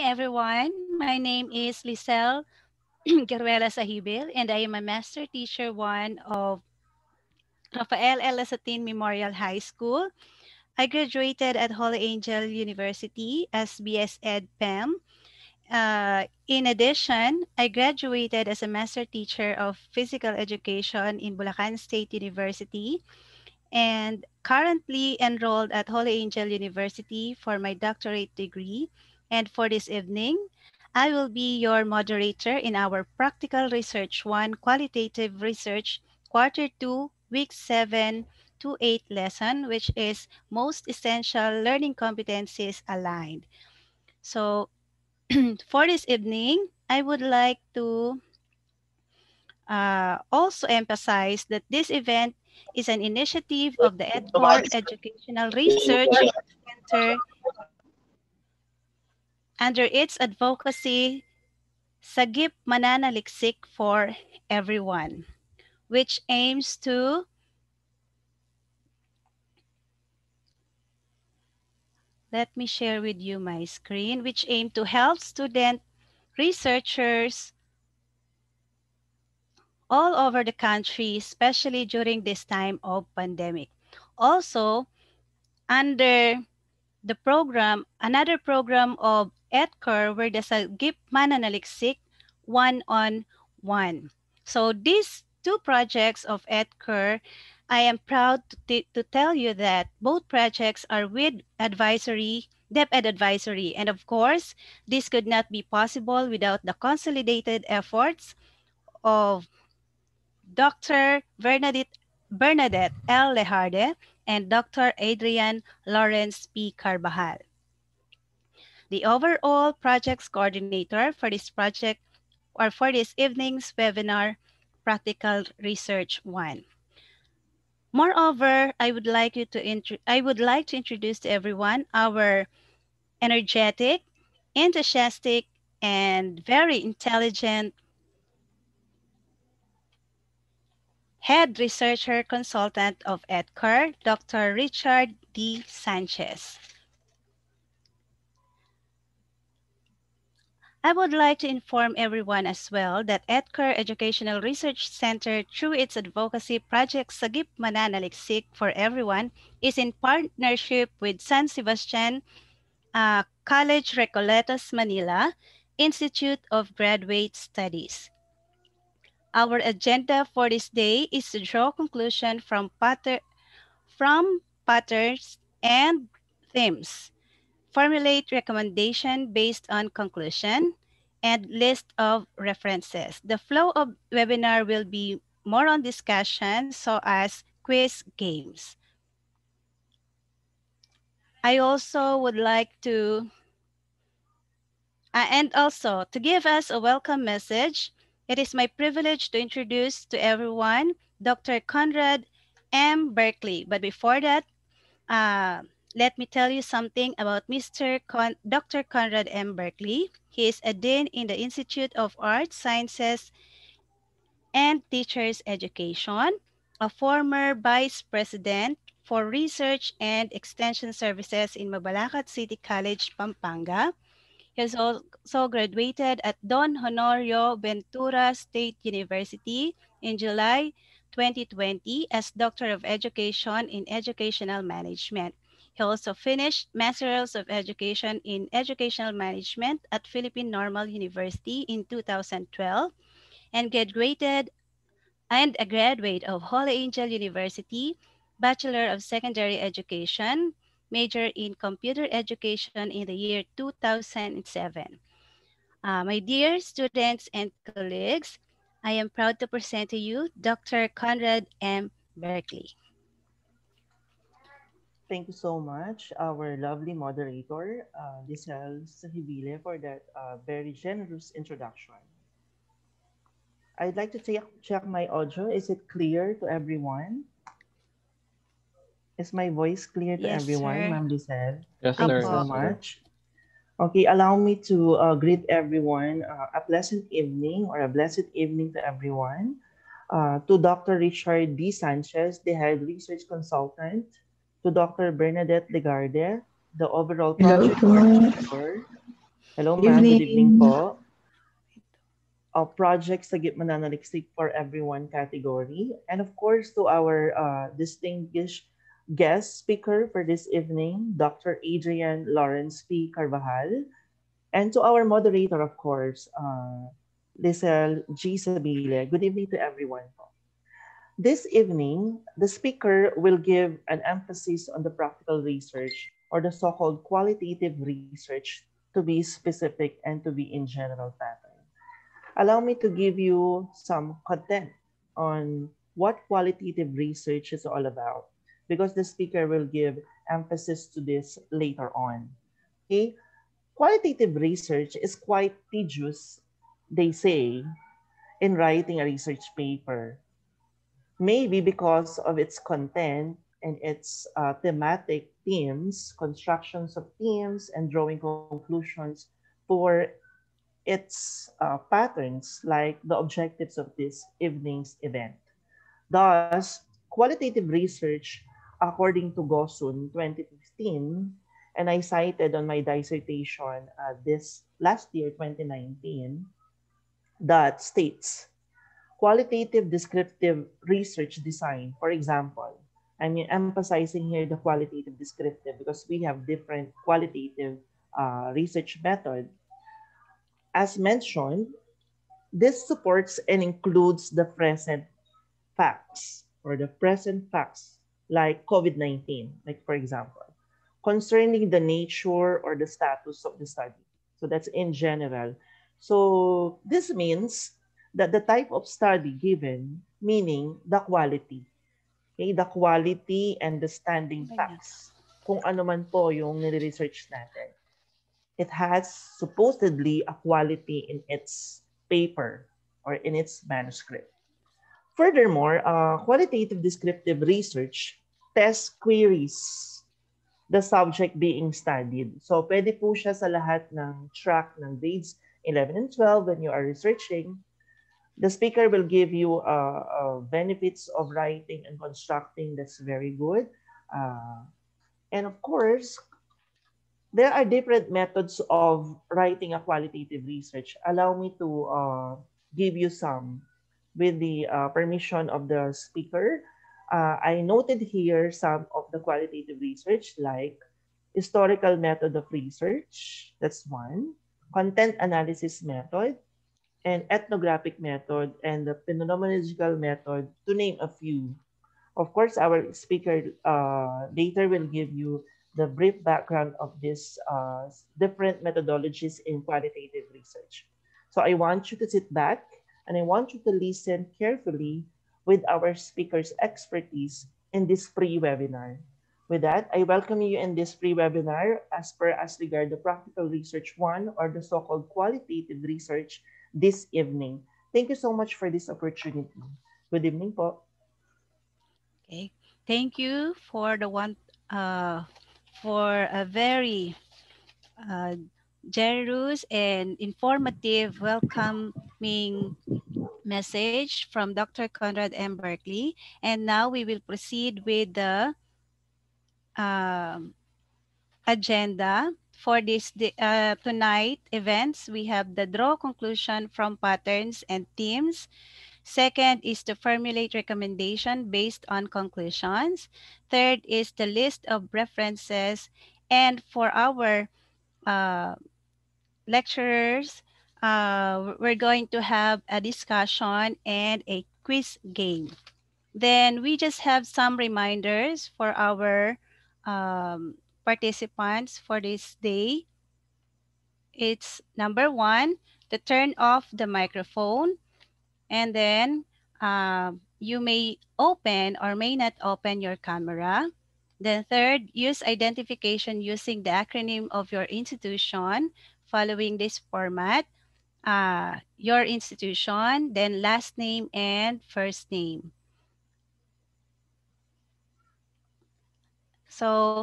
everyone. My name is Leizel Sahibil, and I am a master teacher one of Rafael Lazatin Memorial High School. I graduated at Holy Angel University as BS Ed PEM. In addition, I graduated as a master teacher of physical education in Bulacan State University and currently enrolled at Holy Angel University for my doctorate degree. And for this evening, I will be your moderator in our Practical Research 1 Qualitative Research Quarter 2, Week 7 to 8 lesson, which is Most Essential Learning Competencies Aligned. So for this evening, I would like to also emphasize that this event is an initiative of the ETCOR Educational Research Center under its advocacy SAGIP MANANALIKSIK for everyone, which aims to let me share with you my screen, which aim to help student researchers all over the country, especially during this time of pandemic. Also, under the program, another program of ETCOR where there's a GIP Mananaliksik one-on-one. So these two projects of ETCOR, I am proud to tell you that both projects are with advisory, DepEd advisory. And of course, this could not be possible without the consolidated efforts of Dr. Bernadette L. Lejarde and Dr. Adrian Lawrence P. Carvajal. The overall projects coordinator for this project or for this evening's webinar, Practical Research 1. Moreover, I would like to introduce to everyone our energetic, enthusiastic, and very intelligent head researcher consultant of ETCOR, Dr. Richard D. Sanchez. I would like to inform everyone as well that ETCOR Educational Research Center, through its advocacy project SAGIP Mananaliksik for Everyone, is in partnership with San Sebastian College-Recoletos, Manila, Institute of Graduate Studies. Our agenda for this day is to draw conclusion from patterns and themes, formulate recommendation based on conclusion, and list of references. The flow of webinar will be more on discussion, so as quiz games. I also would like to, and also to give us a welcome message, it is my privilege to introduce to everyone Dr. Conrad M. Berkeley. But before that, let me tell you something about Dr. Conrad M. Berkeley. He is a Dean in the Institute of Arts, Sciences, and Teachers Education, a former Vice President for Research and Extension Services in Mabalacat City College, Pampanga. He has also graduated at Don Honorio Ventura State University in July 2020 as Doctor of Education in Educational Management. He also finished Masters of Education in Educational Management at Philippine Normal University in 2012 and a graduate of Holy Angel University, Bachelor of Secondary Education, major in Computer Education in the year 2007. My dear students and colleagues, I am proud to present to you Dr. Conrad M. Berkeley. Thank you so much, our lovely moderator, Leizel G, for that very generous introduction. I'd like to check my audio. Is it clear to everyone? Is my voice clear to Yes, everyone, sir. Ma'am Leizel? Yes, Thank sir. you so Yes, sir. much. Okay, allow me to greet everyone a pleasant evening or a blessed evening to everyone. To Dr. Richard D. Sanchez, the head research consultant, to Dr. Bernadette Legarde, the overall project coordinator, Hello, Good ma'am. Good evening evening. po. Project SAGIP MANANALIKSIK for Everyone category. And of course, to our distinguished guest speaker for this evening, Dr. Adrian Lawrence P. Carvajal. And to our moderator, of course, Leizel G. Sabile. Good evening to everyone po. This evening, the speaker will give an emphasis on the practical research or the so-called qualitative research to be specific and to be in general pattern. Allow me to give you some content on what qualitative research is all about because the speaker will give emphasis to this later on. Okay? Qualitative research is quite tedious, they say, in writing a research paper. Maybe because of its content and its thematic themes, constructions of themes, and drawing conclusions for its patterns, like the objectives of this evening's event. Thus, qualitative research, according to Gosun 2015, and I cited on my dissertation this last year, 2019, that states qualitative descriptive research design. For example, I'm emphasizing here the qualitative descriptive because we have different qualitative research method. As mentioned, this supports and includes the present facts or the present facts like COVID-19, like for example, concerning the nature or the status of the study. So that's in general. So this means that the type of study given, meaning the quality. Okay, the quality and the standing facts. Kung ano man po yung nire-research natin. It has supposedly a quality in its paper or in its manuscript. Furthermore, qualitative descriptive research tests queries the subject being studied. So, pwede po siya sa lahat ng track ng grades 11 and 12 when you are researching. The speaker will give you benefits of writing and constructing. That's very good. And of course, there are different methods of writing a qualitative research. Allow me to give you some with the permission of the speaker. I noted here some of the qualitative research like historical method of research, that's one, content analysis method, and ethnographic method, and the phenomenological method, to name a few. Of course, our speaker later will give you the brief background of these different methodologies in qualitative research. So I want you to sit back and I want you to listen carefully with our speaker's expertise in this free webinar. With that, I welcome you in this free webinar as regard the practical research one or the so-called qualitative research this evening. Thank you so much for this opportunity. Good evening po. Okay. Thank you for the one for a very uh, generous and informative welcoming message from Dr. Conrad M. Berkeley. And now we will proceed with the um, agenda for this tonight events. We have the draw conclusion from patterns and themes. Second is to formulate recommendation based on conclusions. Third is the list of references. And for our uh, lecturers, we're going to have a discussion and a quiz game. Then we just have some reminders for our participants for this day. It's number one, to turn off the microphone, and then you may open or may not open your camera. Then third, use identification using the acronym of your institution following this format. Your institution, then last name and first name. So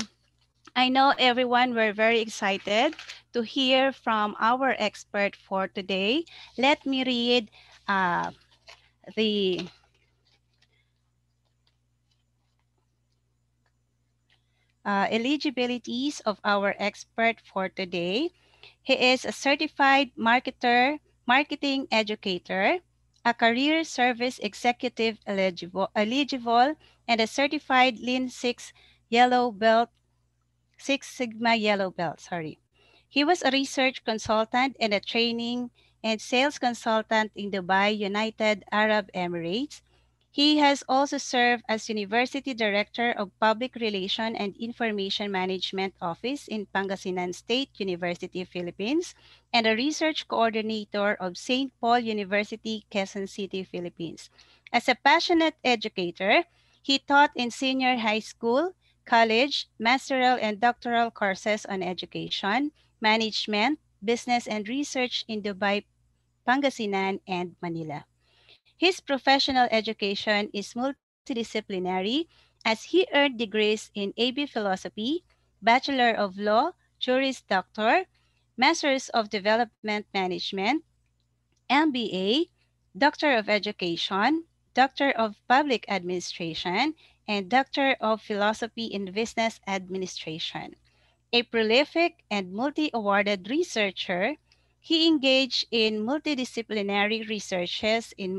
I know everyone were very excited to hear from our expert for today. Let me read uh, the eligibilities of our expert for today. He is a certified marketing educator, a career service executive eligible, and a certified Lean Yellow Belt, Six Sigma Yellow Belt. Sorry. He was a research consultant and a training and sales consultant in Dubai, United Arab Emirates. He has also served as University Director of Public Relation and Information Management Office in Pangasinan State University, Philippines, and a research coordinator of St. Paul University, Quezon City, Philippines. As a passionate educator, he taught in senior high school, college, masteral and doctoral courses on education, management, business, and research in Dubai, Pangasinan, and Manila. His professional education is multidisciplinary as he earned degrees in AB Philosophy, Bachelor of Law, Juris Doctor, Masters of Development Management, MBA, Doctor of Education, Doctor of Public Administration, and Doctor of Philosophy in Business Administration. A prolific and multi-awarded researcher, he engaged in multidisciplinary researches in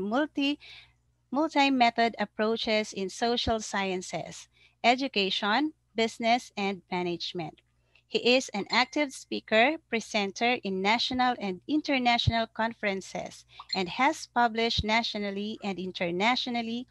multi-method approaches in social sciences, education, business, and management. He is an active speaker, presenter in national and international conferences, and has published nationally and internationally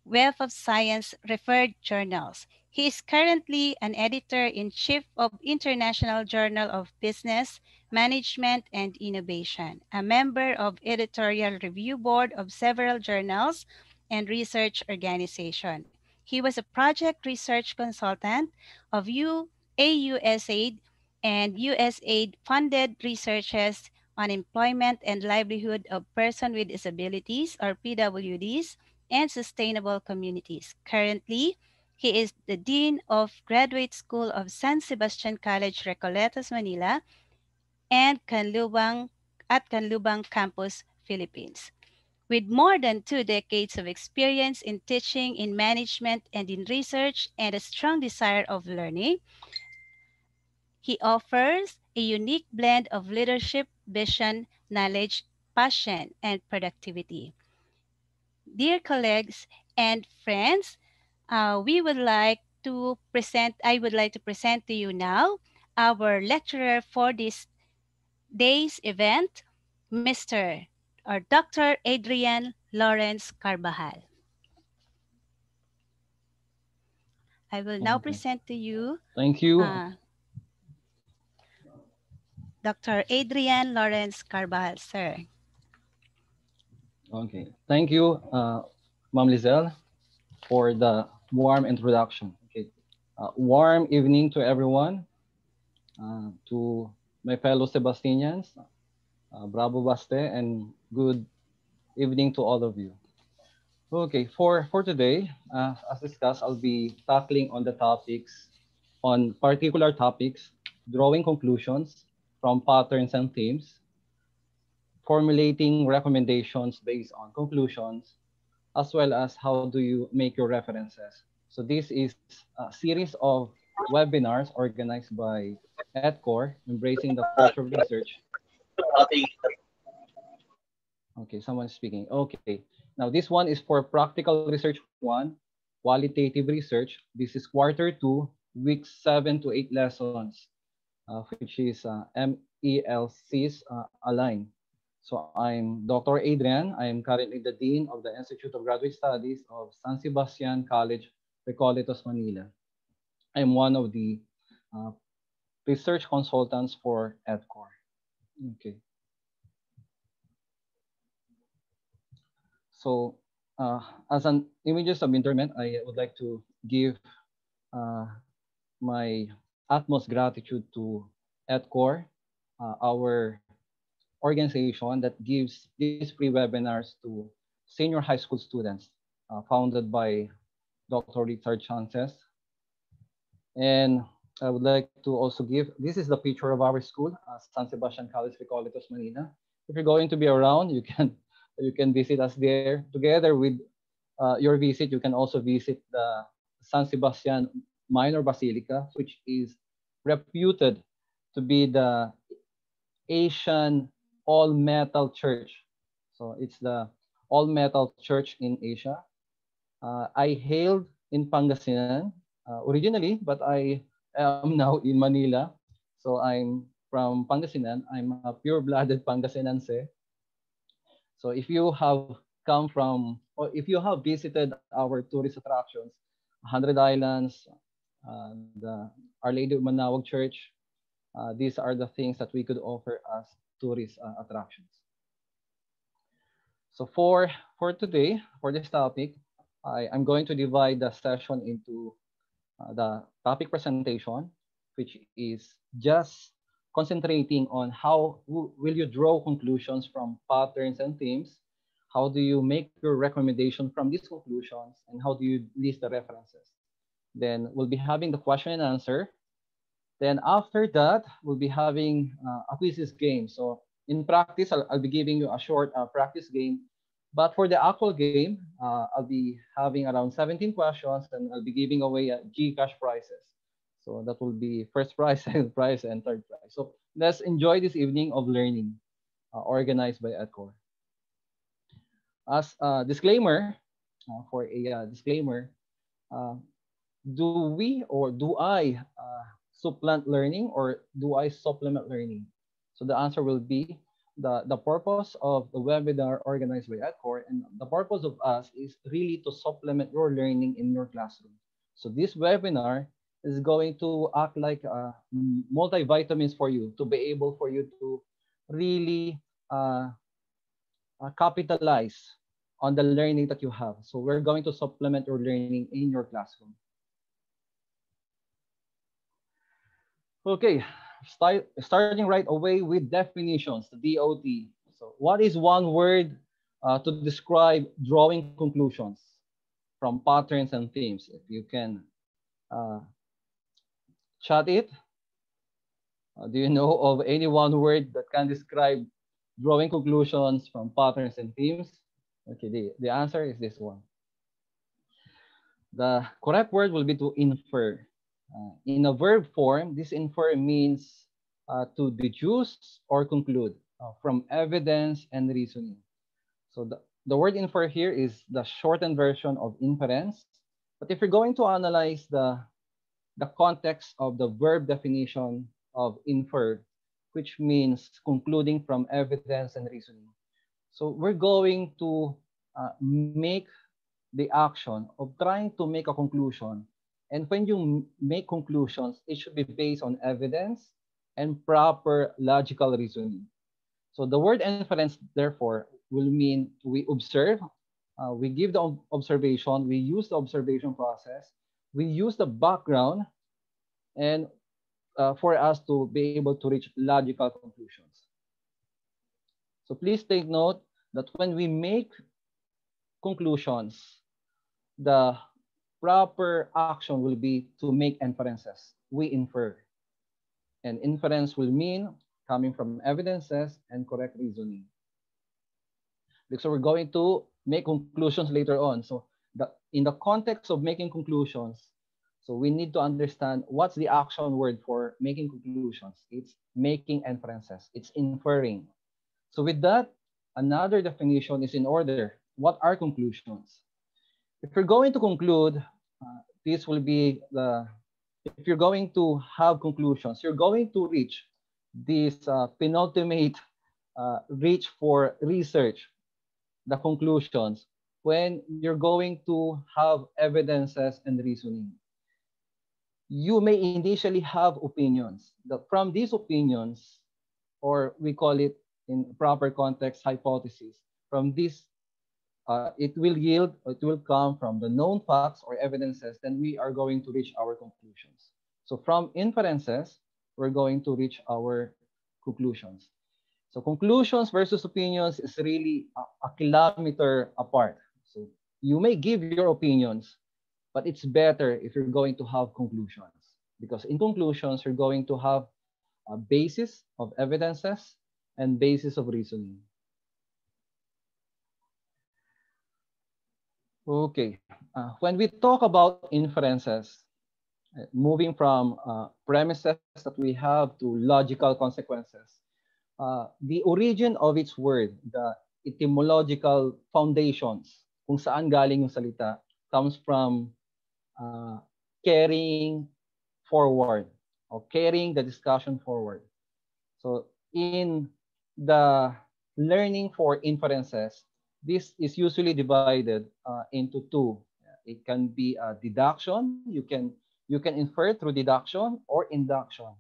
Web of Science referred journals. He is currently an editor-in-chief of International Journal of Business, Management, and Innovation, a member of editorial review board of several journals and research organization. He was a project research consultant of AUSAID and USAID funded researches on employment and livelihood of persons with disabilities or PWDs and sustainable communities. Currently, he is the Dean of Graduate School of San Sebastian College-Recoletos, Manila, and Canlubang Campus, Philippines. With more than 2 decades of experience in teaching, in management, and in research, and a strong desire of learning, he offers a unique blend of leadership, vision, knowledge, passion, and productivity. Dear colleagues and friends, we would like to present, I would like to present to you now our lecturer for this day's event, Mr. or Dr. Adrian Lawrence Carvajal. I will now Okay. present to you Thank you. uh, Dr. Adrian Lawrence Carvajal, sir. Okay. Thank you, Ma'am Lizelle, for the warm introduction. Okay. Warm evening to everyone, to my fellow Sebastians, Bravo Baste, and good evening to all of you. Okay, for today, as discussed, I'll be tackling on particular topics, drawing conclusions from patterns and themes, formulating recommendations based on conclusions, as well as how do you make your references. So this is a series of webinars organized by ETCOR, Embracing the Future of Research. Okay, someone's speaking. Okay, now this one is for Practical Research 1, Qualitative Research. This is quarter 2, weeks 7 to 8 lessons, which is MELCs-aligned. So I'm Dr. Adrian. I am currently the Dean of the Institute of Graduate Studies of San Sebastian College-Recoletos, Manila. I'm one of the uh, research consultants for ETCOR. Okay. So as an images of interment, I would like to give uh, my utmost gratitude to ETCOR, our organization that gives these free webinars to senior high school students, founded by Dr. Richard Chances. And I would like to also give, this is the picture of our school, San Sebastian College-Recoletos, Manila. If you're going to be around, you can visit us there. Together with your visit, you can also visit the San Sebastian Minor Basilica, which is reputed to be the Asian all-metal church. So it's the all-metal church in Asia. I hailed in Pangasinan originally, but I am now in Manila. So I'm from Pangasinan. I'm a pure-blooded Pangasinense. So if you have come from, or if you have visited our tourist attractions, 100 Islands, the Our Lady of Manawag Church, these are the things that we could offer as tourist attractions. So for today, for this topic, I'm going to divide the session into the topic presentation, which is just concentrating on how will you draw conclusions from patterns and themes, how do you make your recommendation from these conclusions, and how do you list the references. Then we'll be having the question and answer. Then after that, we'll be having a quizzes game. So in practice, I'll be giving you a short practice game. But for the actual game, I'll be having around 17 questions and I'll be giving away Gcash prizes. So that will be first prize, second prize, and third prize. So let's enjoy this evening of learning organized by ETCOR. As a disclaimer, for a disclaimer, uh, do we or do I supplant learning or do I supplement learning? So the answer will be the purpose of the webinar organized by ETCOR and the purpose of us is really to supplement your learning in your classroom. So this webinar is going to act like multivitamins for you to be able for you to really capitalize on the learning that you have. So we're going to supplement your learning in your classroom. Okay, starting right away with definitions, the DOT. So what is one word to describe drawing conclusions from patterns and themes? If you can uh, chat it. Do you know of any one word that can describe drawing conclusions from patterns and themes? Okay, the answer is this one. The correct word will be to infer. In a verb form, this infer means to deduce or conclude from evidence and reasoning. So the word infer here is the shortened version of inference. But if you're going to analyze the context of the verb definition of infer, which means concluding from evidence and reasoning. So we're going to make the action of trying to make a conclusion. And when you make conclusions, it should be based on evidence and proper logical reasoning. So the word inference, therefore, will mean we observe, we give the observation, we use the observation process, we use the background, and for us to be able to reach logical conclusions. So please take note that when we make conclusions, the proper action will be to make inferences. We infer. And inference will mean coming from evidences and correct reasoning. So we're going to make conclusions later on. So in the context of making conclusions, so we need to understand what's the action word for making conclusions. It's making inferences. It's inferring. So with that, another definition is in order. What are conclusions? If you're going to conclude, this will be if you're going to have conclusions, you're going to reach this penultimate reach for research, the conclusions, when you're going to have evidences and reasoning. You may initially have opinions. From these opinions, or we call it in proper context, hypotheses, from this it will come from the known facts or evidences, then we are going to reach our conclusions. So from inferences, we're going to reach our conclusions. So conclusions versus opinions is really a kilometer apart. So you may give your opinions, but it's better if you're going to have conclusions. Because in conclusions, you're going to have a basis of evidences and basis of reasoning. Okay, when we talk about inferences, moving from premises that we have to logical consequences. The origin of its word, the etymological foundations, kung saan galing yung salita, comes from uh, carrying forward or carrying the discussion forward. So in the learning for inferences, this is usually divided into two. It can be a deduction. You can infer through deduction or induction.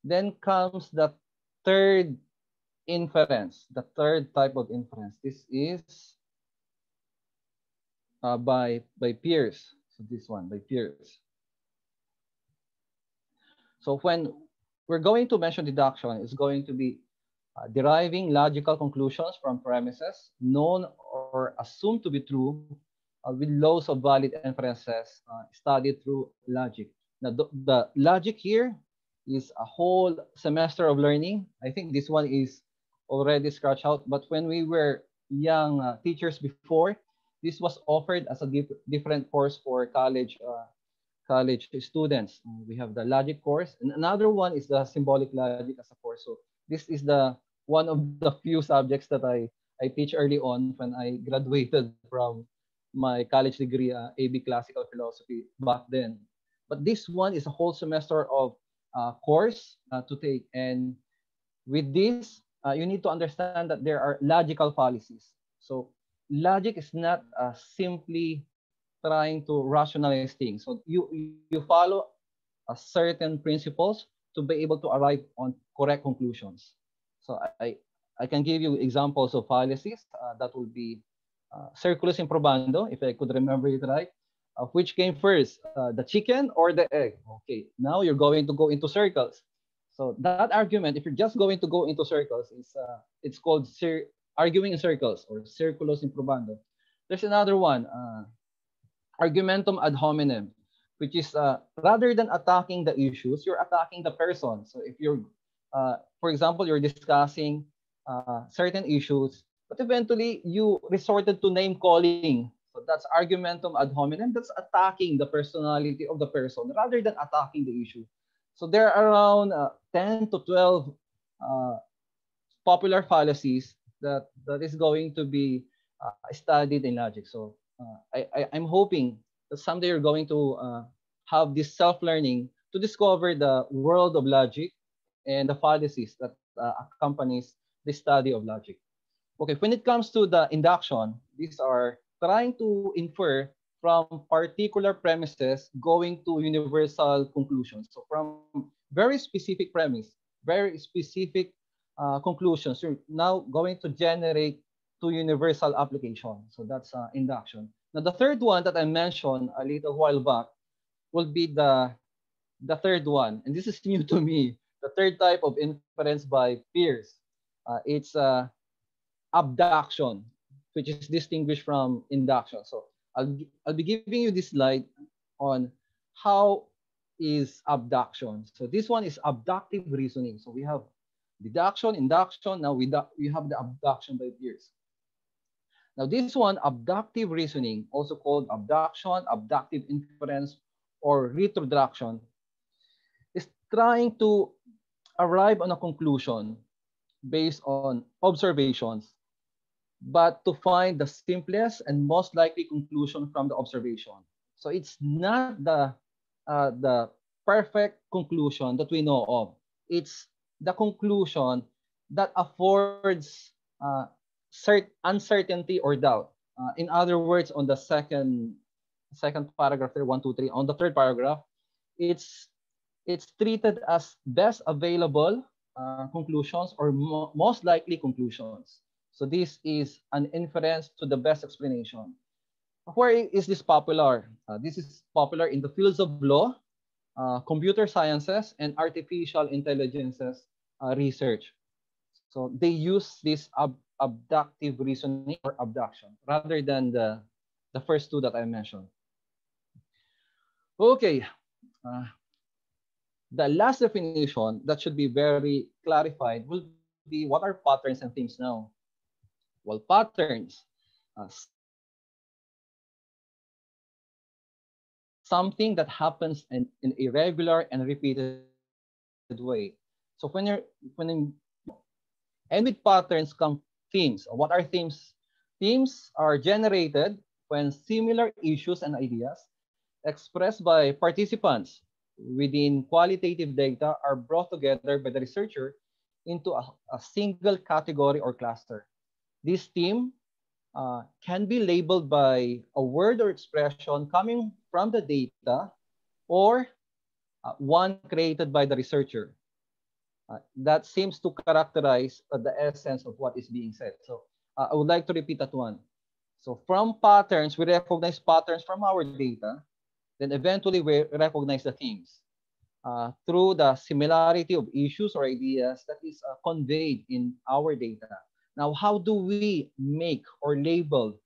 Then comes the third inference, the third type of inference. This is by peers. So this one by peers. So when we're going to mention deduction, it's going to be deriving logical conclusions from premises known or assumed to be true with loads of valid inferences studied through logic. Now, the logic here is a whole semester of learning. I think this one is already scratched out, but when we were young teachers before, this was offered as a different course for college students. We have the logic course, and another one is the symbolic logic as a course. So this is the one of the few subjects that I teach early on when I graduated from my college degree, AB Classical Philosophy back then. But this one is a whole semester of course to take, and with this, you need to understand that there are logical fallacies. So logic is not simply trying to rationalize things. So you follow certain principles to be able to arrive on correct conclusions. So I can give you examples of fallacies. That would be circulus improbando, if I could remember it right. Which came first, the chicken or the egg? Okay, now you're going to go into circles. So that argument, if you're just going to go into circles, is it's called arguing in circles or circulus improbando. There's another one, argumentum ad hominem, which is rather than attacking the issues, you're attacking the person. So if you're, for example, you're discussing certain issues, but eventually you resorted to name calling. So that's argumentum ad hominem. That's attacking the personality of the person rather than attacking the issue. So there are around 10 to 12 uh, popular fallacies that is going to be studied in logic. So I'm hoping that someday you're going to have this self-learning to discover the world of logic and the fallacies that accompanies the study of logic. Okay, when it comes to the induction, these are trying to infer from particular premises going to universal conclusions. So from very specific premise, very specific conclusions, you're now going to generate to universal application. So that's induction. Now the third one that I mentioned a little while back will be the third one, and this is new to me. The third type of inference by peers. It's abduction, which is distinguished from induction. So I'll be giving you this slide on how is abduction. So this one is abductive reasoning. So we have deduction, induction. Now we have the abduction by peers. Now this one, abductive reasoning, also called abduction, abductive inference, or retroduction, is trying to arrive on a conclusion based on observations, but to find the simplest and most likely conclusion from the observation. So it's not the perfect conclusion that we know of. It's the conclusion that affords uncertainty or doubt. In other words, on the second paragraph there, 1, 2, 3. On the third paragraph, it's treated as best available conclusions or most likely conclusions. So this is an inference to the best explanation. Where is this popular? This is popular in the fields of law, computer sciences, and artificial intelligences research. So they use this abductive reasoning or abduction rather than the first two that I mentioned. Okay. The last definition that should be very clarified will be what are patterns and themes now? Well, patterns, similar to the first two, are something that happens in a regular and repeated way. So and with patterns come themes. What are themes? Themes are generated when similar issues and ideas expressed by participants within qualitative data are brought together by the researcher into a single category or cluster. This theme can be labeled by a word or expression coming from the data or one created by the researcher. That seems to characterize the essence of what is being said. So I would like to repeat that one. So from patterns, we recognize patterns from our data, then eventually we recognize the themes through the similarity of issues or ideas that is conveyed in our data. Now, how do we make or label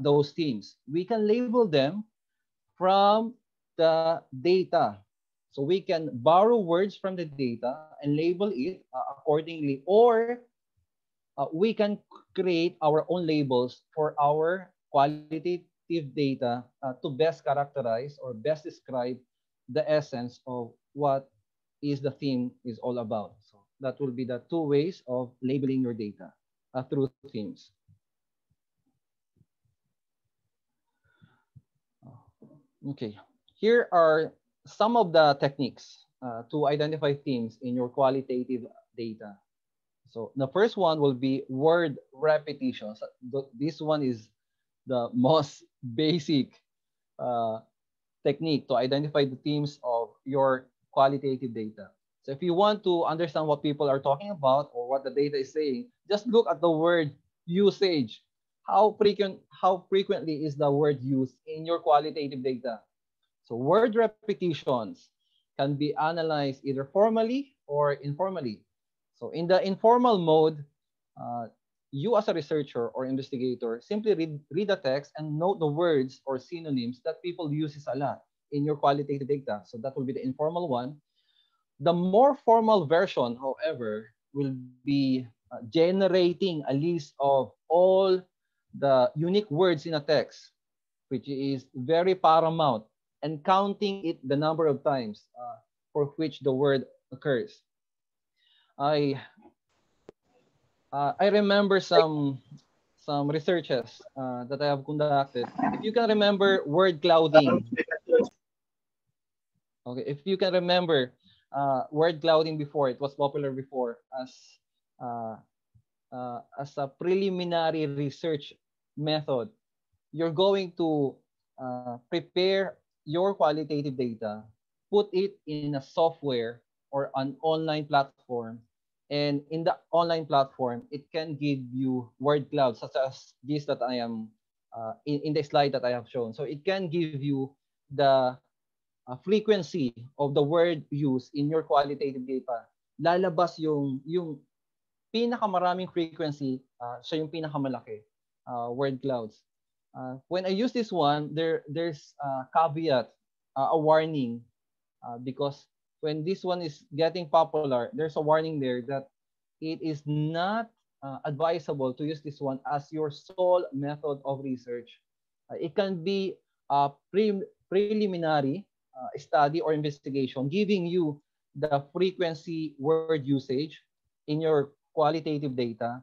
those themes? We can label them from the data. So we can borrow words from the data and label it accordingly, or we can create our own labels for our qualitative data to best characterize or best describe the essence of what is the theme is all about. So that will be the two ways of labeling your data through themes. Okay, here are some of the techniques to identify themes in your qualitative data. So the first one will be word repetition. So this one is the most basic uh, technique to identify the themes of your qualitative data. So if you want to understand what people are talking about or what the data is saying, just look at the word usage. How frequently is the word used in your qualitative data? So word repetitions can be analyzed either formally or informally. So in the informal mode, uh, you as a researcher or investigator simply read the text and note the words or synonyms that people uses a lot in your qualitative data. So that will be the informal one. The more formal version, however, will be generating a list of all the unique words in a text, which is very paramount, and counting it the number of times for which the word occurs. I I remember some researches that I have conducted. If you can remember word clouding, okay, if you can remember word clouding before, it was popular before uh, as a preliminary research method. You're going to prepare your qualitative data, put it in a software or an online platform, and in the online platform, it can give you word clouds such as this that I am in the slide that I have shown. So it can give you the frequency of the word used in your qualitative data. Lalabas yung pinakamaraming frequency, siya yung pinakamalaki, word clouds. When I use this one, there's a caveat, a warning, because when this one is getting popular, there's a warning there that it is not advisable to use this one as your sole method of research. It can be a preliminary study or investigation giving you the frequency word usage in your qualitative data,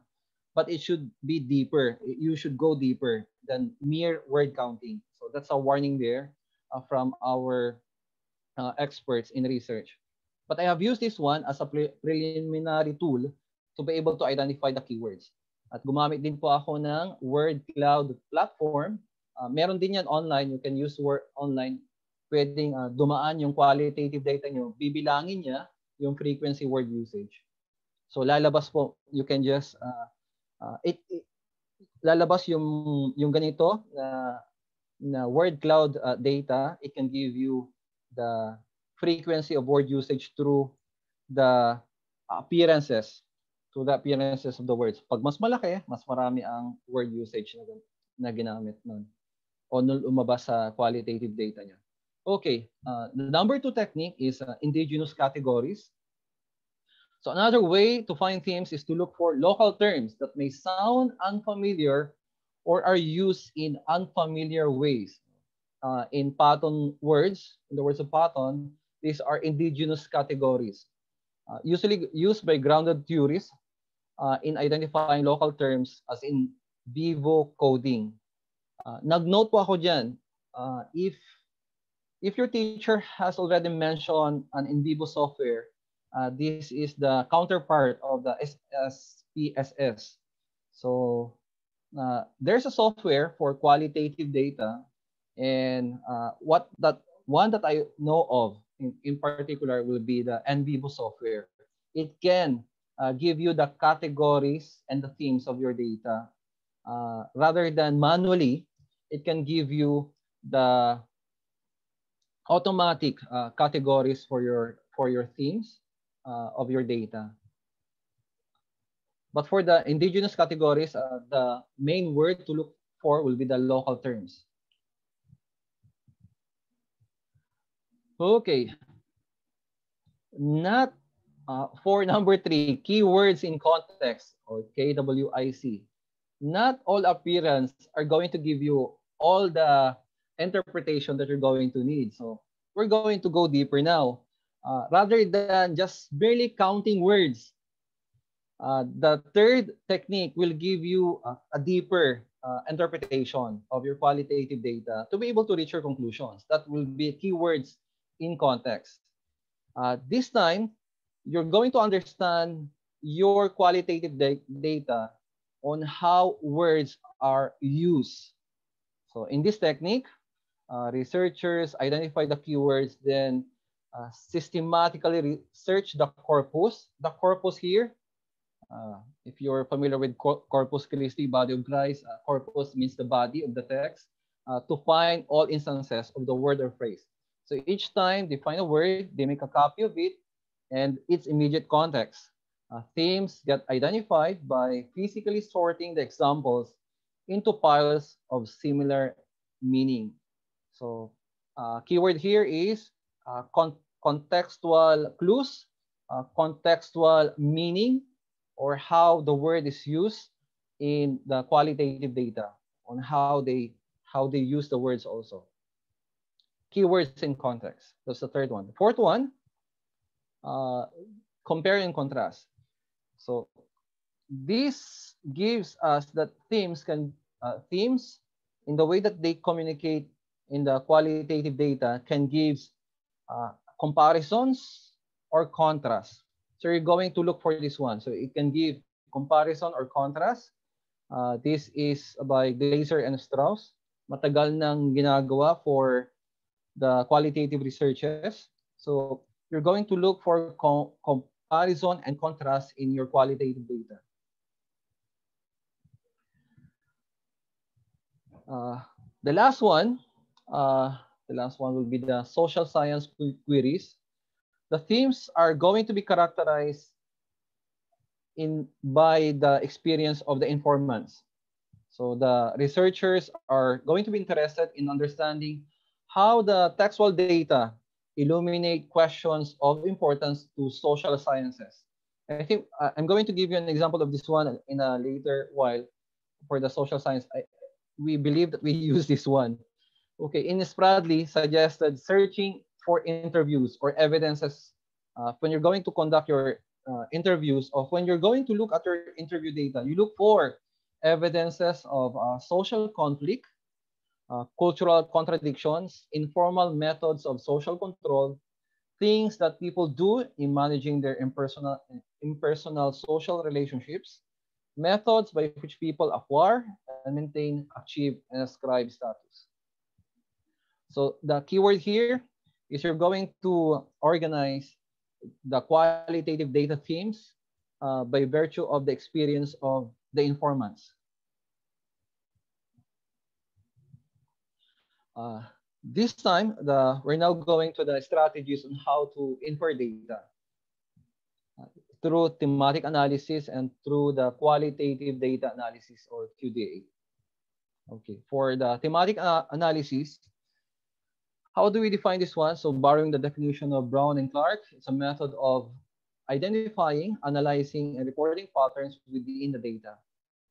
but it should be deeper. You should go deeper than mere word counting. So that's a warning there from our experts in research. But I have used this one as a preliminary tool to be able to identify the keywords. At gumamit din po ako ng word cloud platform. Meron din yan online. You can use word online. Pwedeng dumaan yung qualitative data nyo. Bibilangin niya yung frequency word usage. So lalabas po, you can just lalabas yung ganito na word cloud data. It can give you the frequency of word usage through the appearances of the words. Pag mas malaki, mas marami ang word usage na ginamit nun o lumabas sa qualitative data niya. Okay, the number 2 technique is indigenous categories. So another way to find themes is to look for local terms that may sound unfamiliar or are used in unfamiliar ways. in Patton words, in the words of Patton, these are indigenous categories, usually used by grounded theorists in identifying local terms as in vivo coding. Nag-note po ako dyan, if your teacher has already mentioned an in vivo software, this is the counterpart of the SPSS. So there's a software for qualitative data, and what that one that I know of in particular will be the in vivo software. It can give you the categories and the themes of your data. Rather than manually, it can give you the automatic categories for your themes of your data. But for the indigenous categories, the main word to look for will be the local terms. Okay. Not for number 3, keywords in context or KWIC. Not all appearance are going to give you all the interpretation that you're going to need. So we're going to go deeper now. Rather than just barely counting words, the third technique will give you a deeper interpretation of your qualitative data to be able to reach your conclusions. That will be keywords in context. This time, you're going to understand your qualitative data on how words are used. So in this technique, researchers identify the keywords, then systematically search the corpus. The corpus here, if you're familiar with Corpus Christi, body of Christ, corpus means the body of the text, to find all instances of the word or phrase. So each time they find a word, they make a copy of it and its immediate context. Themes get identified by physically sorting the examples into piles of similar meaning. So keyword here is contextual clues, contextual meaning, or how the word is used in the qualitative data, on how they use the words also. Keywords in context. That's the third one. The fourth one, compare and contrast. So this gives us that themes in the way that they communicate in the qualitative data can give comparisons or contrast. So you're going to look for this one. So it can give comparison or contrast. This is by Glaser and Strauss. Matagal nang ginagawa for the qualitative researches. So you're going to look for comparison and contrast in your qualitative data. The last one will be the social science queries. The themes are going to be characterized by the experience of the informants. So the researchers are going to be interested in understanding how the textual data illuminate questions of importance to social sciences. I think I'm going to give you an example of this one in a later while for the social science. We believe that we use this one. Okay, Ines Bradley suggested searching for interviews or evidences when you're going to conduct your interviews, or when you're going to look at your interview data, you look for evidences of social conflict, cultural contradictions, informal methods of social control, things that people do in managing their impersonal social relationships, methods by which people acquire and maintain, achieve, and ascribe status. So the keyword here is you're going to organize the qualitative data themes by virtue of the experience of the informants. This time, we're now going to the strategies on how to infer data through thematic analysis and through the qualitative data analysis, or QDA. Okay, for the thematic analysis, how do we define this one? So borrowing the definition of Brown and Clark, it's a method of identifying, analyzing, and reporting patterns within the data.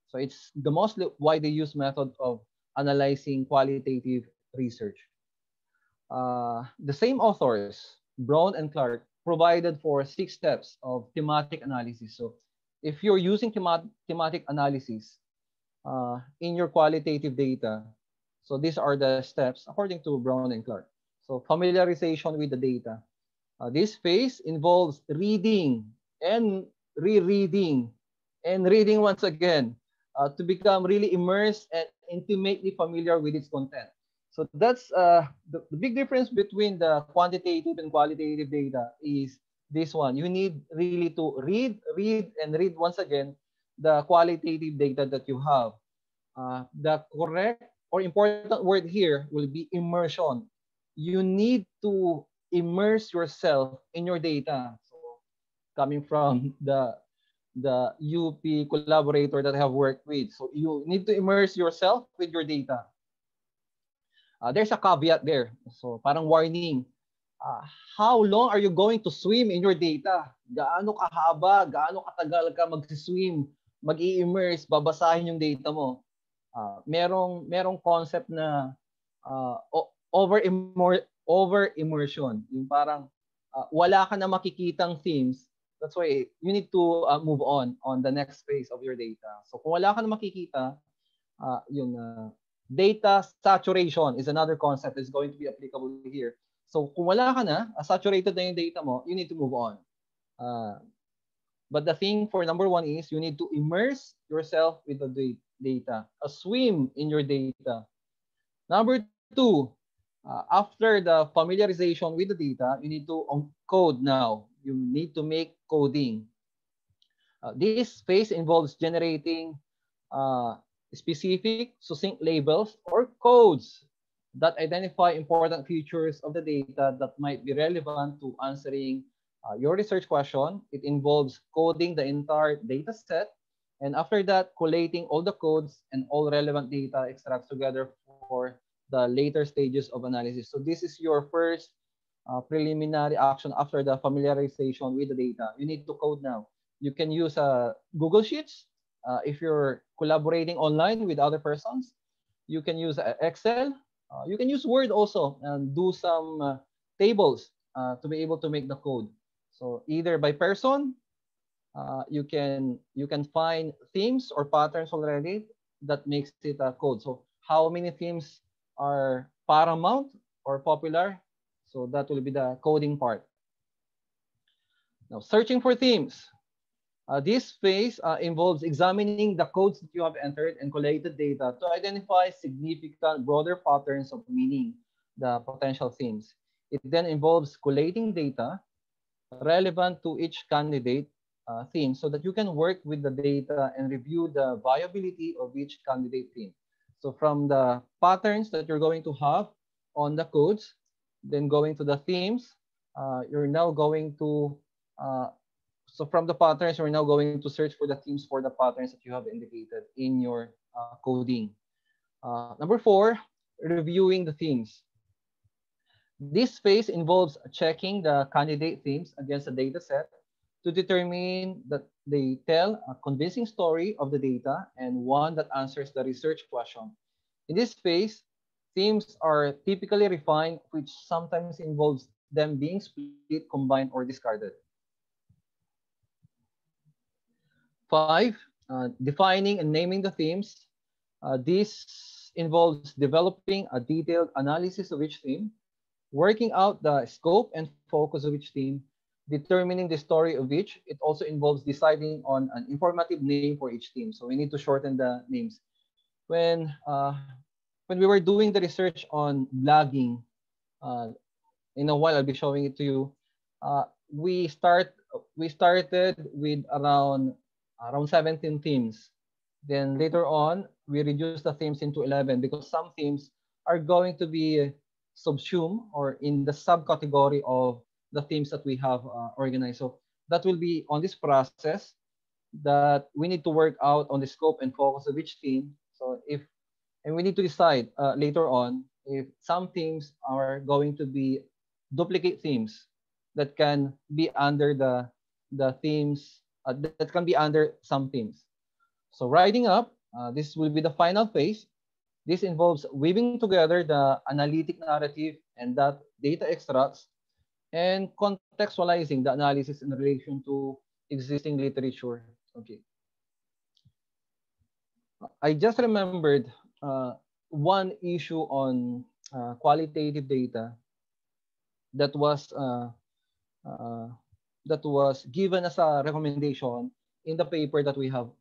So it's the most widely used method of analyzing qualitative research. the same authors, Brown and Clark, provided for 6 steps of thematic analysis. So if you're using thematic analysis in your qualitative data, so these are the steps according to Brown and Clark. So familiarization with the data. This phase involves reading and rereading and reading once again to become really immersed and intimately familiar with its content. So that's the big difference between the quantitative and qualitative data is this one. You need really to read, and read once again the qualitative data that you have. The correct or important word here will be immersion. You need to immerse yourself in your data. So coming from the UP collaborator that I have worked with. So you need to immerse yourself with your data. There's a caveat there. So parang warning. Uh, how long are you going to swim in your data? Gaano kahaba, gaano katagal ka mag-swim, mag-i-immerse, babasahin yung data mo. Merong concept na over immersion. Yung parang wala ka na makikitang themes. That's why you need to move on the next phase of your data. So kung wala ka na makikita, yung data saturation is another concept that's going to be applicable here. So kung wala ka na, saturated na yung data mo, you need to move on. But the thing for number 1 is you need to immerse yourself with the data, swim in your data. Number 2, after the familiarization with the data, you need to code now. You need to make coding. This phase involves generating specific, succinct labels or codes that identify important features of the data that might be relevant to answering your research question. It involves coding the entire data set, and after that, collating all the codes and all relevant data extracts together for the later stages of analysis. So this is your first preliminary action after the familiarization with the data. You need to code now. You can use Google Sheets if you're collaborating online with other persons. You can use Excel. You can use Word also and do some tables to be able to make the code. So either by person, you can find themes or patterns already that makes it a code. So how many themes are paramount or popular? So that will be the coding part. Now, searching for themes. This phase involves examining the codes that you have entered and collated data to identify significant broader patterns of meaning, the potential themes. It then involves collating data relevant to each candidate theme so that you can work with the data and review the viability of each candidate theme. So from the patterns that you're going to have on the codes, then going to the themes, you're now going to so from the patterns, we're now going to search for the themes for the patterns that you have indicated in your coding. Number 4, reviewing the themes. This phase involves checking the candidate themes against the data set to determine that they tell a convincing story of the data and one that answers the research question. In this phase, themes are typically refined, which sometimes involves them being split, combined, or discarded. 5, defining and naming the themes. This involves developing a detailed analysis of each theme, working out the scope and focus of each theme, determining the story of each. It also involves deciding on an informative name for each theme. So we need to shorten the names. When we were doing the research on blogging, in a while I'll be showing it to you. We started with around 17 themes. Then later on, we reduced the themes into 11 because some themes are going to be subsumed or in the subcategory of the themes that we have organized. So that will be on this process that we need to work out on the scope and focus of each theme. So and we need to decide later on if some themes are going to be duplicate themes that can be under the themes that can be under some themes. So writing up, this will be the final phase. This involves weaving together the analytic narrative and that data extracts and contextualizing the analysis in relation to existing literature. Okay. I just remembered one issue on qualitative data that was uh, uh, that was given as a recommendation in the paper that we have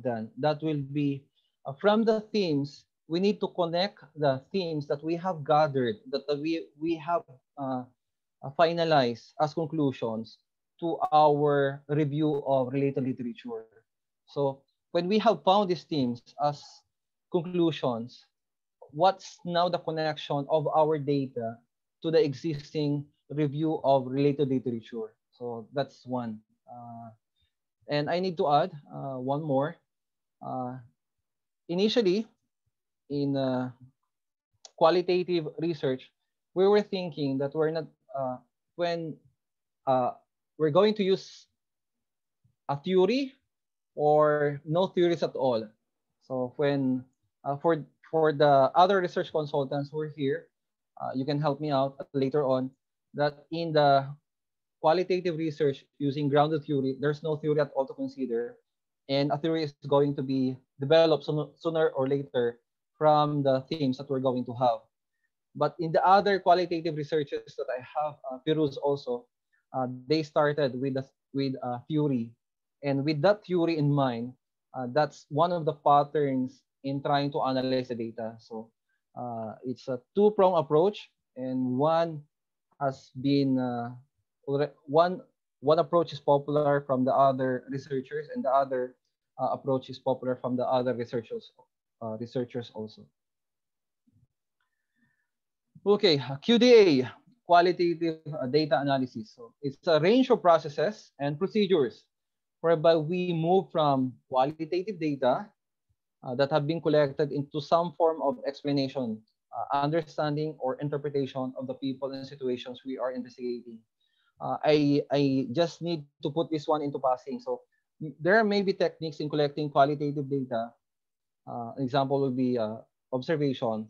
done. That will be from the themes. We need to connect the themes that we have gathered, that we have uh, finalized as conclusions to our review of related literature. So when we have found these themes as conclusions, what's now the connection of our data to the existing review of related literature? So that's one. And I need to add one more. Uh, Initially, in qualitative research, we were thinking that we're not, when uh, we're going to use a theory or no theories at all. So when for the other research consultants who are here, you can help me out later on that in the qualitative research using grounded theory, there's no theory at all to consider, and a theory is going to be developed sooner or later from the themes that we're going to have. But in the other qualitative researches that I have perused also, they started with theory, and with that theory in mind, that's one of the patterns in trying to analyze the data. So it's a two-pronged approach, and one has been one approach is popular from the other researchers, and the other approach is popular from the other researchers also. Okay, QDA, qualitative data analysis. So it's a range of processes and procedures whereby we move from qualitative data that have been collected into some form of explanation, understanding, or interpretation of the people and situations we are investigating. I just need to put this one into passing. So there may be techniques in collecting qualitative data. An example would be observation.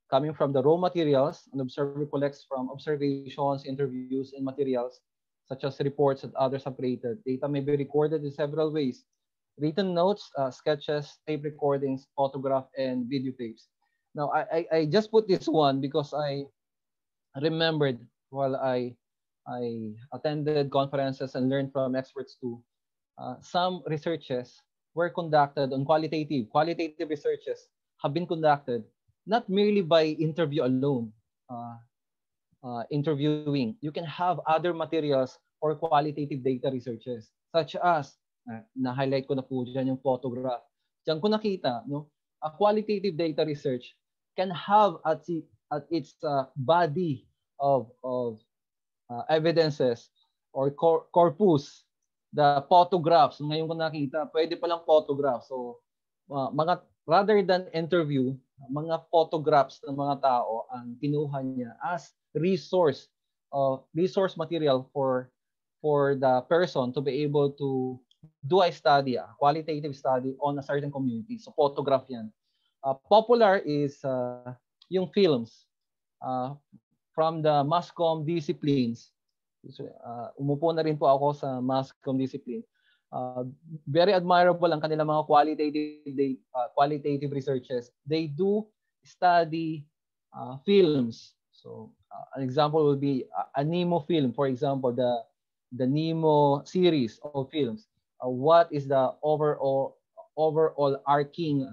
Coming from the raw materials, an observer collects from observations, interviews, and materials, such as reports that others have created. Data may be recorded in several ways: written notes, sketches, tape recordings, photograph, and video tapes. Now, I just put this one because I remembered while I attended conferences and learned from experts too. Some researches were conducted on qualitative. Qualitative researches have been conducted not merely by interview alone, interviewing. You can have other materials or qualitative data researches, such as, na-highlight ko na po dyan yung photograph. Diyan ko nakita, no? A qualitative data research can have at its body of evidences or corpus, the photographs. Ngayon ko nakita, pwede palang photograph. So, mga rather than interview, mga photographs ng mga tao ang kinuha niya as resource material for the person to be able to do a study, a qualitative study on a certain community. So photograph yan. Popular is yung films from the mass comm disciplines. Umupo na rin po ako sa mass comm discipline. Very admirable ang kanilang mga qualitative researches. They do study films. So an example would be a Nemo film, for example, the Nemo series of films. What is the overall arcing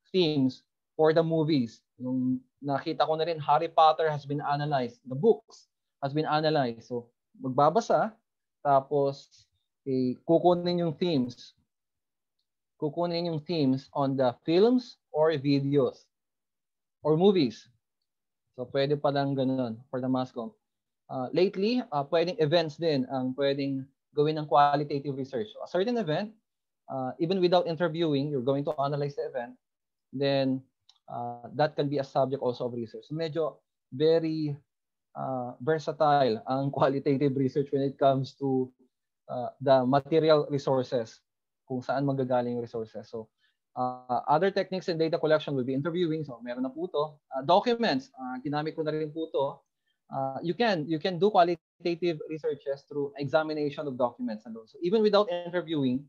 themes for the movies? Yung nakita ko na rin, Harry Potter has been analyzed. The books has been analyzed. So magbabasa, tapos kukunin yung themes. Kukunin yung themes on the films or videos or movies. So pwede palang ganun for the mass comm. Lately, pwedeng events din ang pwedeng gawin ng qualitative research. So, a certain event, even without interviewing, you're going to analyze the event, then that can be a subject also of research. So medyo very versatile ang qualitative research when it comes to the material resources, kung saan magagaling yung resources. So Other techniques in data collection will be interviewing. So meron na po to. Documents, ginamit ko na rin po to. You can do qualitative researches through examination of documents alone. So even without interviewing,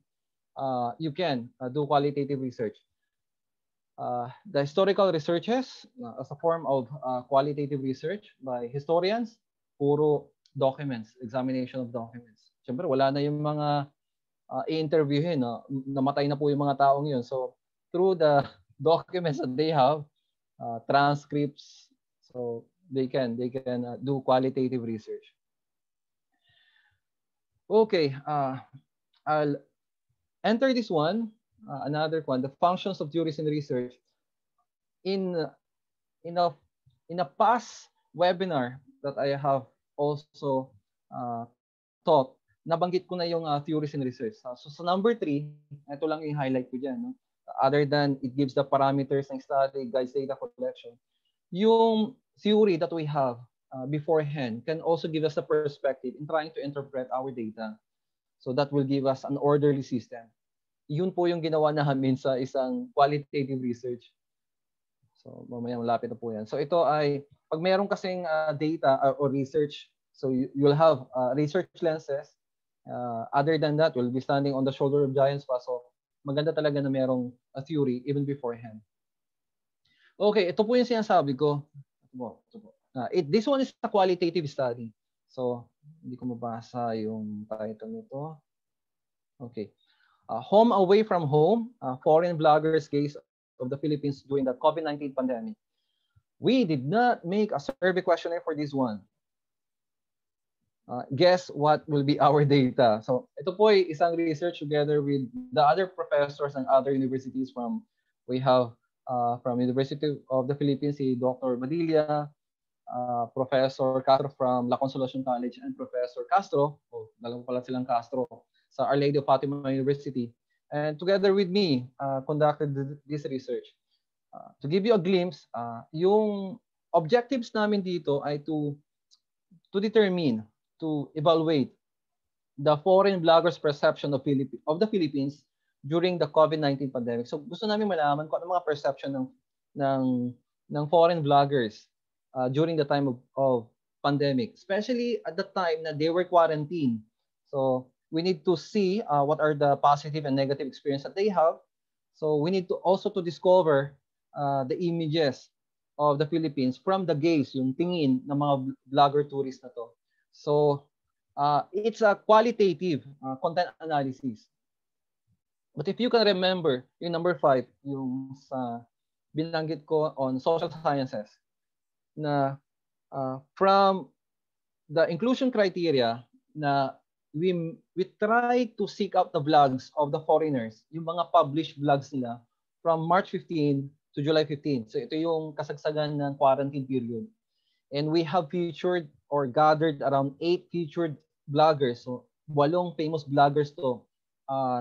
you can do qualitative research. The historical researches as a form of qualitative research by historians, puro documents, examination of documents. Siyempre, wala na yung mga i-interviewin. Namatay na po yung mga taong yun. So, through the documents that they have, transcripts, so they can do qualitative research. Okay, I'll enter this one, another one, the functions of theories in research. In a past webinar that I have also taught, nabanggit ko na yung theories in research. So sa number 3, ito lang yung highlight ko dyan. No? Other than it gives the parameters ng study, guides data collection, yung theory that we have beforehand can also give us a perspective in trying to interpret our data. So that will give us an orderly system. Yun po yung ginawa namin sa isang qualitative research. So mamaya malapit na po yan. So ito ay, pag mayroon kasing data or research, so you'll have research lenses. Other than that, you'll be standing on the shoulder of giants pa. So maganda talaga na mayroong a theory even beforehand. Okay, ito po yung sinasabi ko. Ito po. This one is a qualitative study. So hindi ko mabasa yung title nito. Okay. Home away from home, foreign bloggers' case of the Philippines during the COVID-19 pandemic. We did not make a survey questionnaire for this one. Guess what will be our data? So ito po ay isang research together with the other professors and other universities we have from University of the Philippines, si Dr. Badilla, Professor Castro from La Consolacion College, and Professor Castro, dalawa pala silang Castro, sa Our Lady of Fatima University. And together with me, conducted this research. To give you a glimpse, yung objectives namin dito ay to determine, to evaluate the foreign bloggers' perception of the Philippines during the COVID-19 pandemic. So gusto namin malaman kung ano mga perception ng foreign bloggers during the time of pandemic, especially at the time na they were quarantined. So we need to see what are the positive and negative experience that they have. So we need to also to discover the images of the Philippines from the gaze, yung tingin ng mga vlogger tourists na to. So it's a qualitative content analysis. But if you can remember, yung number 5, yung sa binanggit ko on social sciences, na from the inclusion criteria na we try to seek out the vlogs of the foreigners, yung mga published vlogs nila from March 15 to July 15. So ito yung kasagsagan ng quarantine period. And we have featured or gathered around 8 featured vloggers. So 8 famous vloggers to.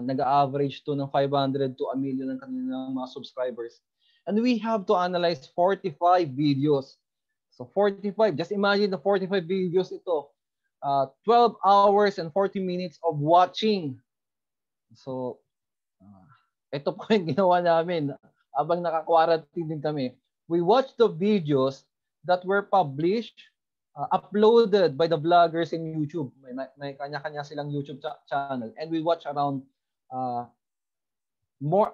Nag-average to ng 500 to 1 million ng kanilang mga subscribers. And we have to analyze 45 videos. So 45, just imagine the 45 videos ito. 12 hours and 40 minutes of watching. So, ito po yung ginawa namin habang naka-quarantine din kami. We watched the videos that were published, uploaded by the vloggers in YouTube. May kanya-kanya silang YouTube channel. And we watch around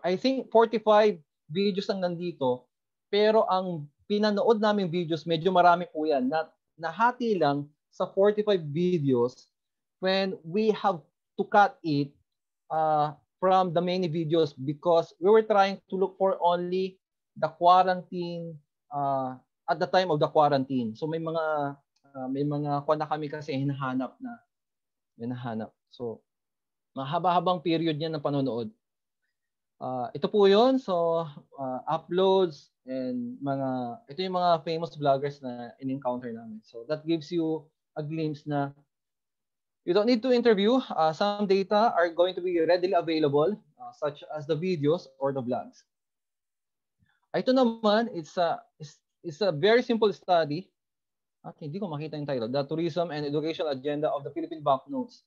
I think 45 videos ang nandito. Pero ang pinanood naming videos, medyo marami po yan. Nahati lang sa 45 videos when we have to cut it from the many videos because we were trying to look for only the quarantine at the time of the quarantine. So may mga kuwan na kami kasi hinahanap. So mahaba-habang period niya ng panonood. Ito po 'yon. So uploads and ito yung mga famous vloggers na in-encounter namin. So that gives you a glimpse na you don't need to interview. Some data are going to be readily available, such as the videos or the vlogs. Ito naman, it's a very simple study. At hindi ko makita yung title. The Tourism and Educational Agenda of the Philippine Banknotes.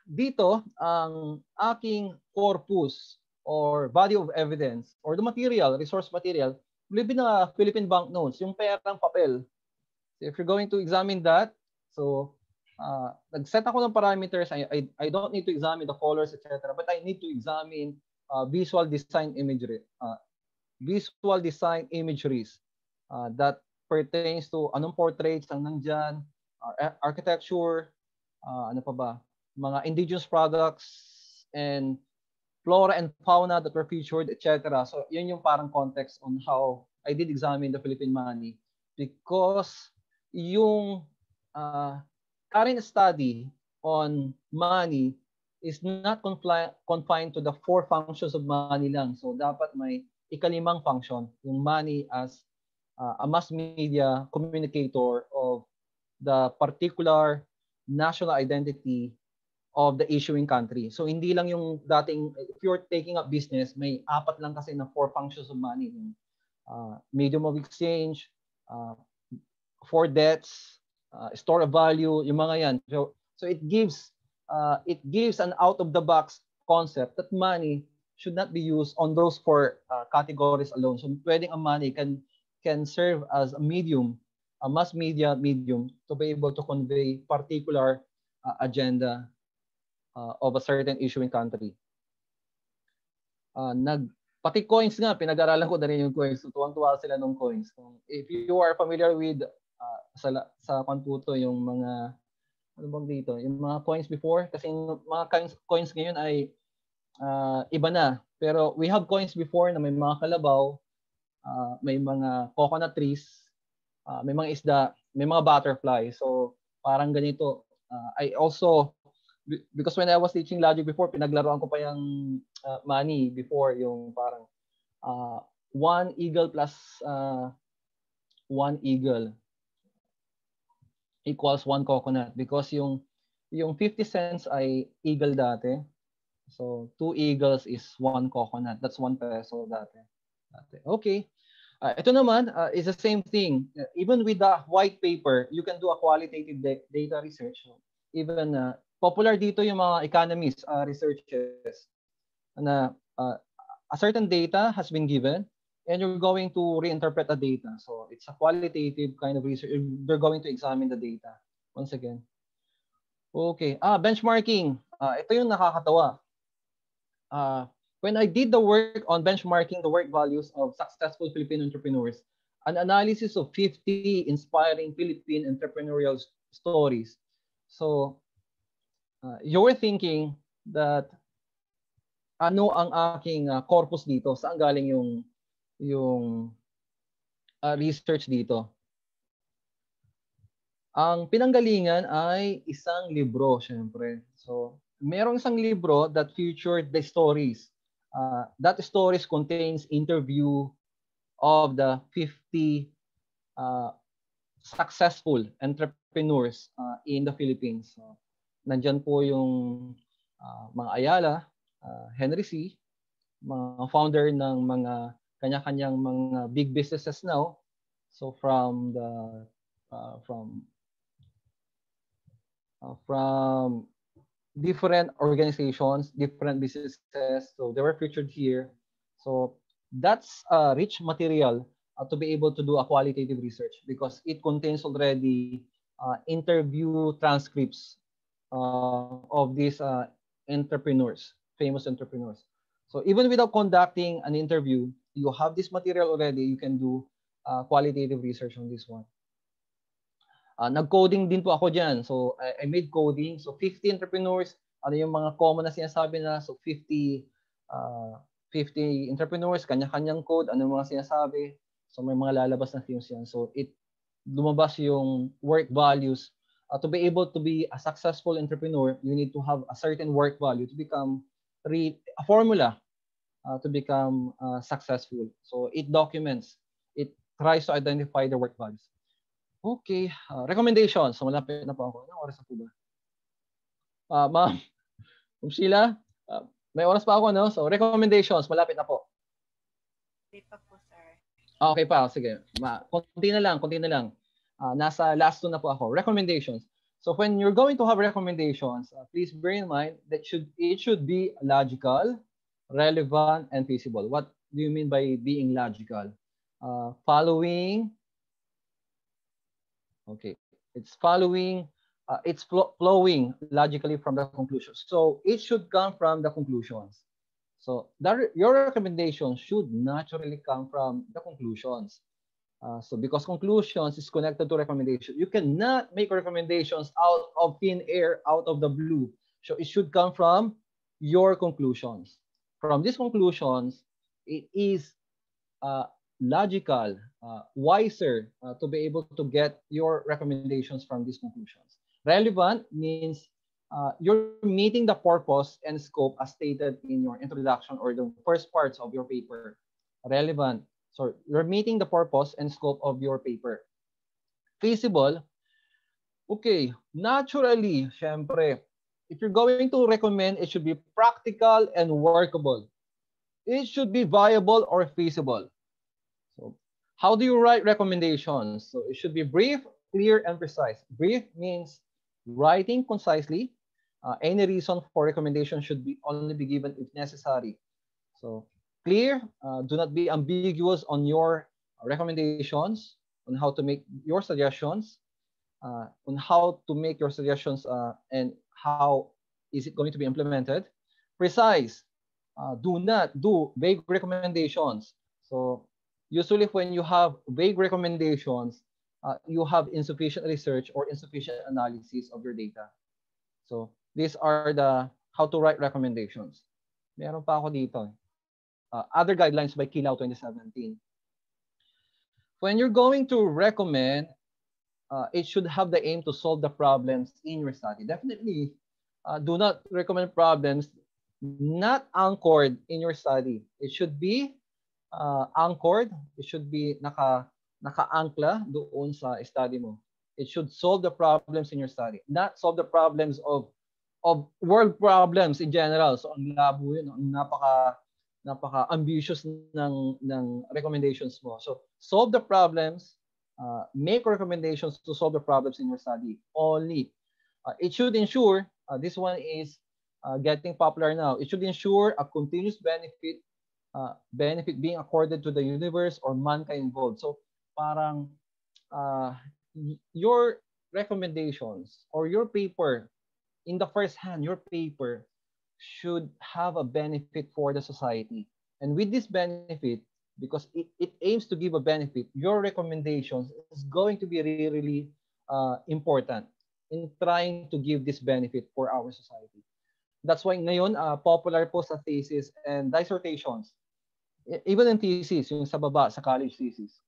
Dito, ang aking corpus or body of evidence or the material, resource material, will be the Philippine banknotes, yung perang papel. So if you're going to examine that, so nag-set ako ng parameters. I don't need to examine the colors, etc. But I need to examine visual design imageries that pertains to anong portraits ang nandyan, architecture, ano pa ba, mga indigenous products and flora and fauna that were featured, etc. So yun yung parang context on how I did examine the Philippine money, because yung current study on money is not confined to the 4 functions of money lang. So dapat may ikalimang function, yung money as a mass media communicator of the particular national identity of the issuing country. So hindi lang yung dating, if you're taking up business, may 4 lang kasi na 4 functions of money. Medium of exchange, for debts, store of value, yung mga yan. So it gives an out of the box concept that money should not be used on those 4 categories alone. So pwedeng ang money can serve as a medium, a mass media medium, to be able to convey particular agenda of a certain issuing country. Pati coins nga, pinag-aralan ko na rin yung coins. So, tuwang-tuwa sila ng coins. If you are familiar with sa Kwantuto, yung mga ano bang dito, yung mga coins before, kasi yung mga coins ngayon ay iba na. Pero we have coins before na may mga kalabaw, may mga coconut trees, may mga isda, may mga butterfly. So parang ganito. I also, because when I was teaching logic before, pinaglaruan ko pa yung money before, yung parang 1 eagle plus 1 eagle equals 1 coconut, because yung 50 cents ay eagle dati. So 2 eagles is 1 coconut. That's 1 peso dati. Okay. Ito naman is the same thing. Even with the white paper, you can do a qualitative data research. Even popular dito yung mga economists researches na a certain data has been given and you're going to reinterpret the data. So it's a qualitative kind of research. They're going to examine the data. Once again. Okay. Benchmarking. Ito yung nakakatawa. When I did the work on benchmarking the work values of successful Filipino entrepreneurs, an analysis of 50 inspiring Philippine entrepreneurial stories. So, you're thinking that ano ang aking corpus dito? Saan galing yung research dito? Ang pinanggalingan ay isang libro, syempre. So, merong isang libro that featured the stories. That stories contains interview of the 50 successful entrepreneurs in the Philippines. So, nandyan po yung mga Ayala, Henry C., mga founder ng mga kanya-kanyang mga big businesses now. So from different organizations, different businesses. So they were featured here. So that's rich material to be able to do a qualitative research because it contains already interview transcripts of these entrepreneurs, famous entrepreneurs. So even without conducting an interview, you have this material already. You can do qualitative research on this one. Nag-coding din po ako dyan. So, I made coding. So, 50 entrepreneurs. Ano yung mga common na sinasabi na? So, 50 entrepreneurs, kanya-kanyang code. Ano yung mga sinasabi? So, may mga lalabas na themes yan. So, lumabas yung work values. To be able to be a successful entrepreneur, you need to have a certain work value to become a formula to become successful. So, it documents. It tries to identify the work values. Okay, recommendations. So malapit na po ako. Anong oras na po ba? Ma'am Sheila, may oras pa ako, no? So recommendations, malapit na po. Okay pa po, sir. Okay pa, sige. Konti na lang. Nasa last two na po ako. Recommendations. So when you're going to have recommendations, please bear in mind that it should be logical, relevant, and feasible. What do you mean by being logical? Following, okay, it's flowing logically from the conclusion. So it should come from the conclusions. So your recommendation should naturally come from the conclusions. So because conclusions is connected to recommendation, you cannot make recommendations out of thin air, out of the blue. So it should come from your conclusions. From these conclusions, it is logical, wiser to be able to get your recommendations from these conclusions. Relevant means you're meeting the purpose and scope as stated in your introduction or the first parts of your paper. Relevant. So you're meeting the purpose and scope of your paper. Feasible. Okay, naturally, syempre, if you're going to recommend, it should be practical and workable. It should be viable or feasible. So how do you write recommendations? So it should be brief, clear, and precise. Brief means writing concisely. Any reason for recommendation should be only be given if necessary. So clear, do not be ambiguous on your recommendations, on how to make your suggestions, on how to make your suggestions and how is it going to be implemented. Precise, do not do vague recommendations. So usually when you have vague recommendations, you have insufficient research or insufficient analysis of your data. So these are the how to write recommendations. Meron pa ako dito. Other guidelines by Kilao 2017. When you're going to recommend, it should have the aim to solve the problems in your study. Definitely, do not recommend problems not anchored in your study. It should be anchored. It should be naka-ankla doon sa study mo. It should solve the problems in your study, not solve the problems of world problems in general. So ang labo yun, ang napaka ambitious ng recommendations mo. So solve the problems, make recommendations to solve the problems in your study only. It should ensure, this one is getting popular now, it should ensure a continuous benefit being accorded to the universe or mankind involved. So parang your recommendations or your paper, in the first hand, your paper should have a benefit for the society. And with this benefit, because it aims to give a benefit, your recommendations is going to be really important in trying to give this benefit for our society. That's why ngayon, popular po sa thesis and dissertations, even in thesis, yung sa baba, sa college thesis,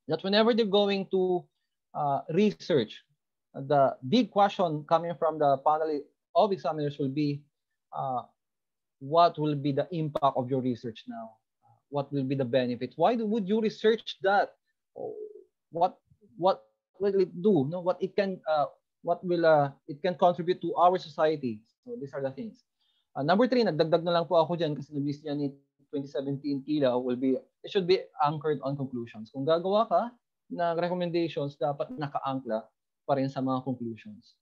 that whenever they're going to research, the big question coming from the panel of examiners will be, what will be the impact of your research now? What will be the benefit? Why would you research that? What will it do? No, what it can it can contribute to our society? So these are the things. Number 3, nagdagdag na lang po ako dyan kasi na-miss niya ni 2017 Kila will be, it should be anchored on conclusions. Kung gagawa ka ng recommendations, dapat naka-ankla pa rin sa mga conclusions.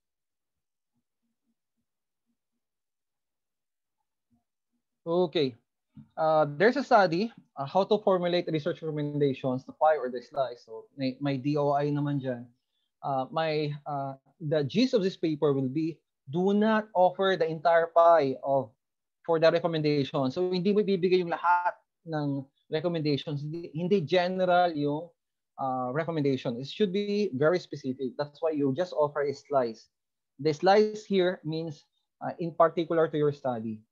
Okay. There's a study, how to formulate research recommendations, the pie or the slice. So may DOI naman dyan. The gist of this paper will be, do not offer the entire pie for the recommendation. So hindi mo ibibigay yung lahat ng recommendations. Hindi general yung recommendation. It should be very specific. That's why you just offer a slice. The slice here means in particular to your study.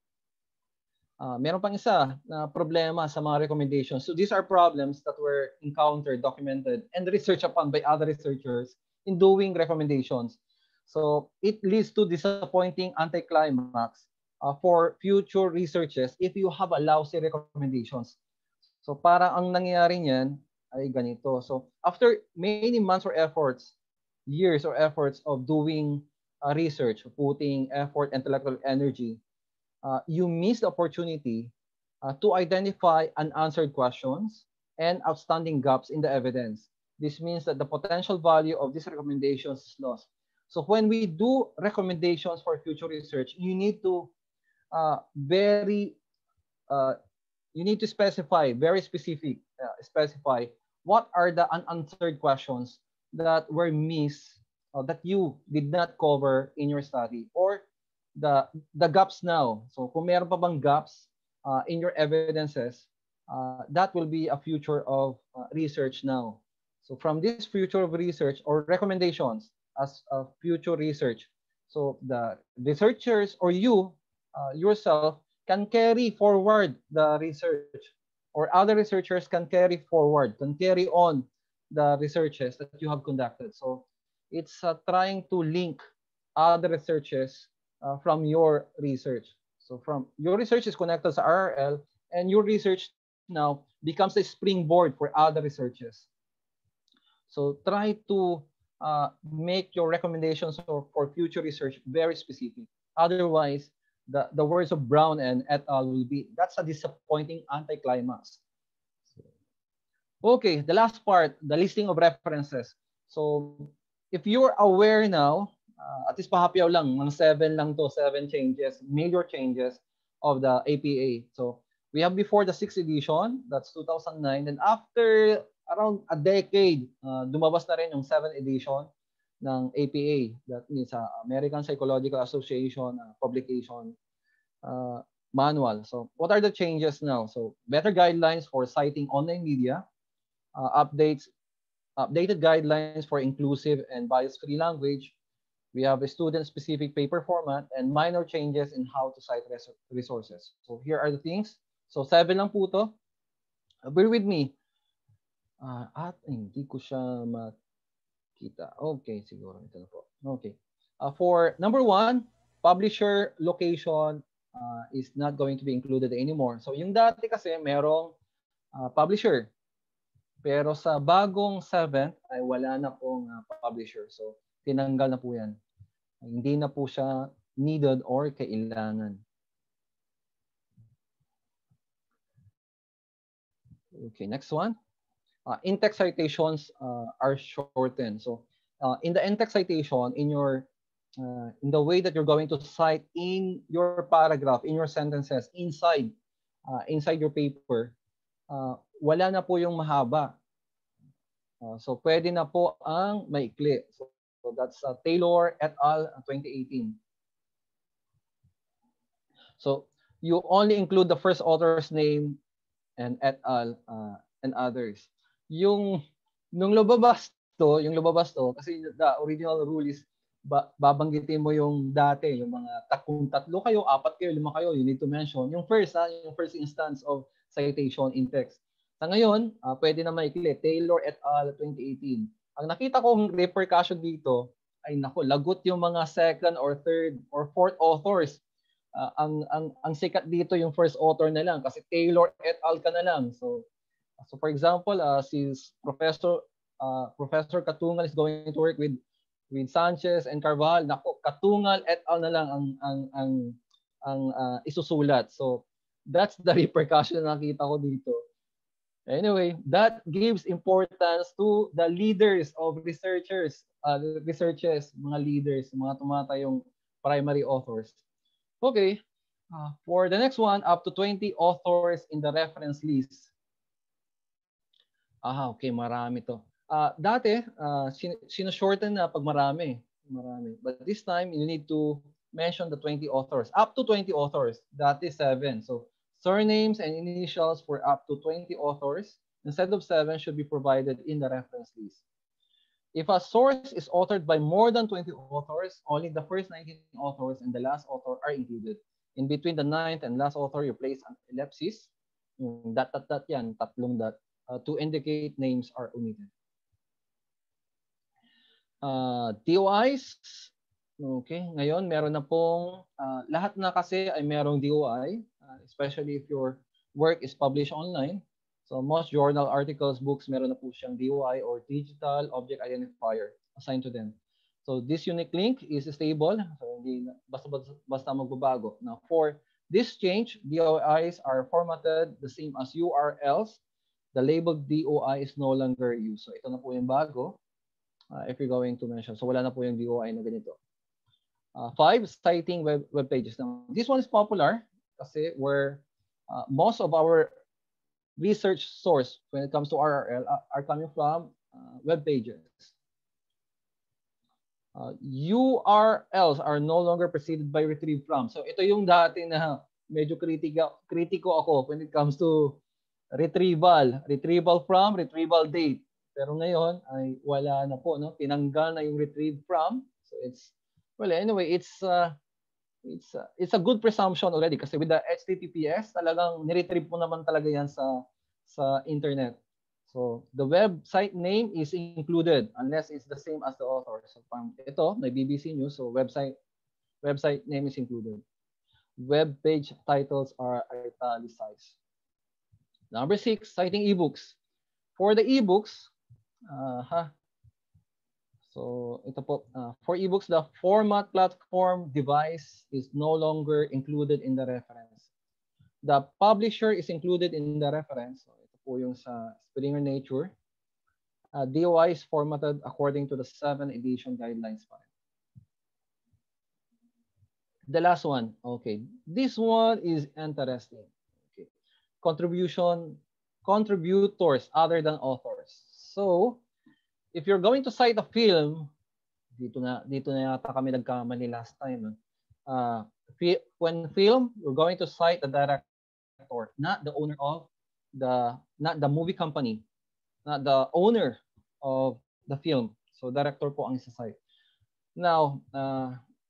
Meron pang isa na problema sa mga recommendations. So these are problems that were encountered, documented, and researched upon by other researchers in doing recommendations. So it leads to disappointing anticlimax for future researches if you have a lousy recommendations. So para ang nangyayari niyan ay ganito. So after many months or efforts, years or efforts of doing research, putting effort, intellectual energy, you miss the opportunity to identify unanswered questions and outstanding gaps in the evidence. This means that the potential value of these recommendations is lost. So when we do recommendations for future research, you need to very you need to specify, very specific, specify what are the unanswered questions that were missed, that you did not cover in your study, or the gaps now. So kung meron pa bang gaps in your evidences, that will be a future of research now. So from this future of research or recommendations as a future research, so the researchers or you yourself can carry forward the research, or other researchers can carry forward, can carry on the researches that you have conducted. So it's trying to link other researches from your research. So from your research is connected to RRL, and your research now becomes a springboard for other researches. So try to make your recommendations for future research very specific. Otherwise, the words of Brown and et al. Will be, that's a disappointing anticlimax. Okay, the last part, the listing of references. So if you're aware now, at least pahapyaw lang, mga 7 lang to, 7 changes, major changes of the APA. So we have before the 6th edition, that's 2009. Then after around a decade, dumabas na rin yung 7th edition ng APA. That means American Psychological Association publication manual. So what are the changes now? So better guidelines for citing online media, updated guidelines for inclusive and bias-free language. We have a student-specific paper format and minor changes in how to cite resources. So here are the things. So 7 lang po to. Bear with me. At hindi ko siya makita. Okay, siguro ito na po. Okay. For number 1, publisher location is not going to be included anymore. So yung dati kasi merong publisher. Pero sa bagong 7th ay wala na pong publisher. So tinanggal na po yan. Hindi na po siya needed or kailangan. Okay, next one. In-text citations are shortened. So in the in-text citation, in the way that you're going to cite in your paragraph, in your sentences, inside your paper, wala na po yung mahaba. So pwede na po ang maikli. So that's Taylor et al. 2018. So you only include the first author's name and et al. And others. Yung lumabas to, kasi the original rule is babanggitin mo yung dati, yung mga kung 3 kayo, 4 kayo, 5 kayo, you need to mention yung first instance of citation in text. Sa ngayon, pwede na maikli, Taylor et al. 2018. Ang nakita kong repercussion dito ay lagot yung mga second or third or fourth authors. Ang sikat dito yung first author na lang kasi Taylor et al. Ka na lang. So for example, since Professor Katungal is going to work with Sanchez and Carvajal, Katungal et al. Na lang ang isusulat. So that's the repercussion na nakita ko dito. Anyway, that gives importance to the leaders of researches, mga leaders, mga tumatayong primary authors. Okay, for the next one, up to 20 authors in the reference list. Okay, marami to. Dati, sinushorten na pag marami. But this time, you need to mention the 20 authors. Up to 20 authors. Dati 7. So surnames and initials for up to 20 authors instead of 7 should be provided in the reference list. If a source is authored by more than 20 authors, only the first 19 authors and the last author are included. In between the 9th and last author, you place an ellipsis. Yan, tatlong dot. To indicate names are omitted. DOIs. Okay, ngayon meron na pong lahat na kasi ay merong DOI, especially if your work is published online. So most journal articles, books, meron na po siyang DOI or digital object identifier assigned to them. So this unique link is stable, so hindi basta magbabago. Now for this change, DOIs are formatted the same as URLs. The label DOI is no longer used. So ito na po yung bago. If you're going to mention. So wala na po yung DOI na ganito. 5, citing web pages. Now, this one is popular kasi where most of our research source when it comes to RRL are coming from web pages. URLs are no longer preceded by retrieve from. So ito yung dati na medyo kritiko ako when it comes to retrieval from, retrieval date. Pero ngayon ay wala na po, no? Tinanggal na yung retrieve from. So it's, well, anyway, it's a good presumption already kasi with the HTTPS talagang niretrieve mo naman talaga yan sa internet. So the website name is included unless it's the same as the author. So ito may BBC News, so website name is included. Web page titles are italicized. Number 6, citing ebooks. For the ebooks, so ito po, for ebooks, the format platform device is no longer included in the reference. The publisher is included in the reference. So ito po yung sa Springer Nature. DOI is formatted according to the 7 edition guidelines. The last one, okay. This one is interesting. Okay. Contributors other than authors. So, if you're going to cite a film, dito na yata kami nagkamali last time. When film, you're going to cite the director, not the owner of not the movie company, not the owner of the film. So, director po ang isa-cite. Now,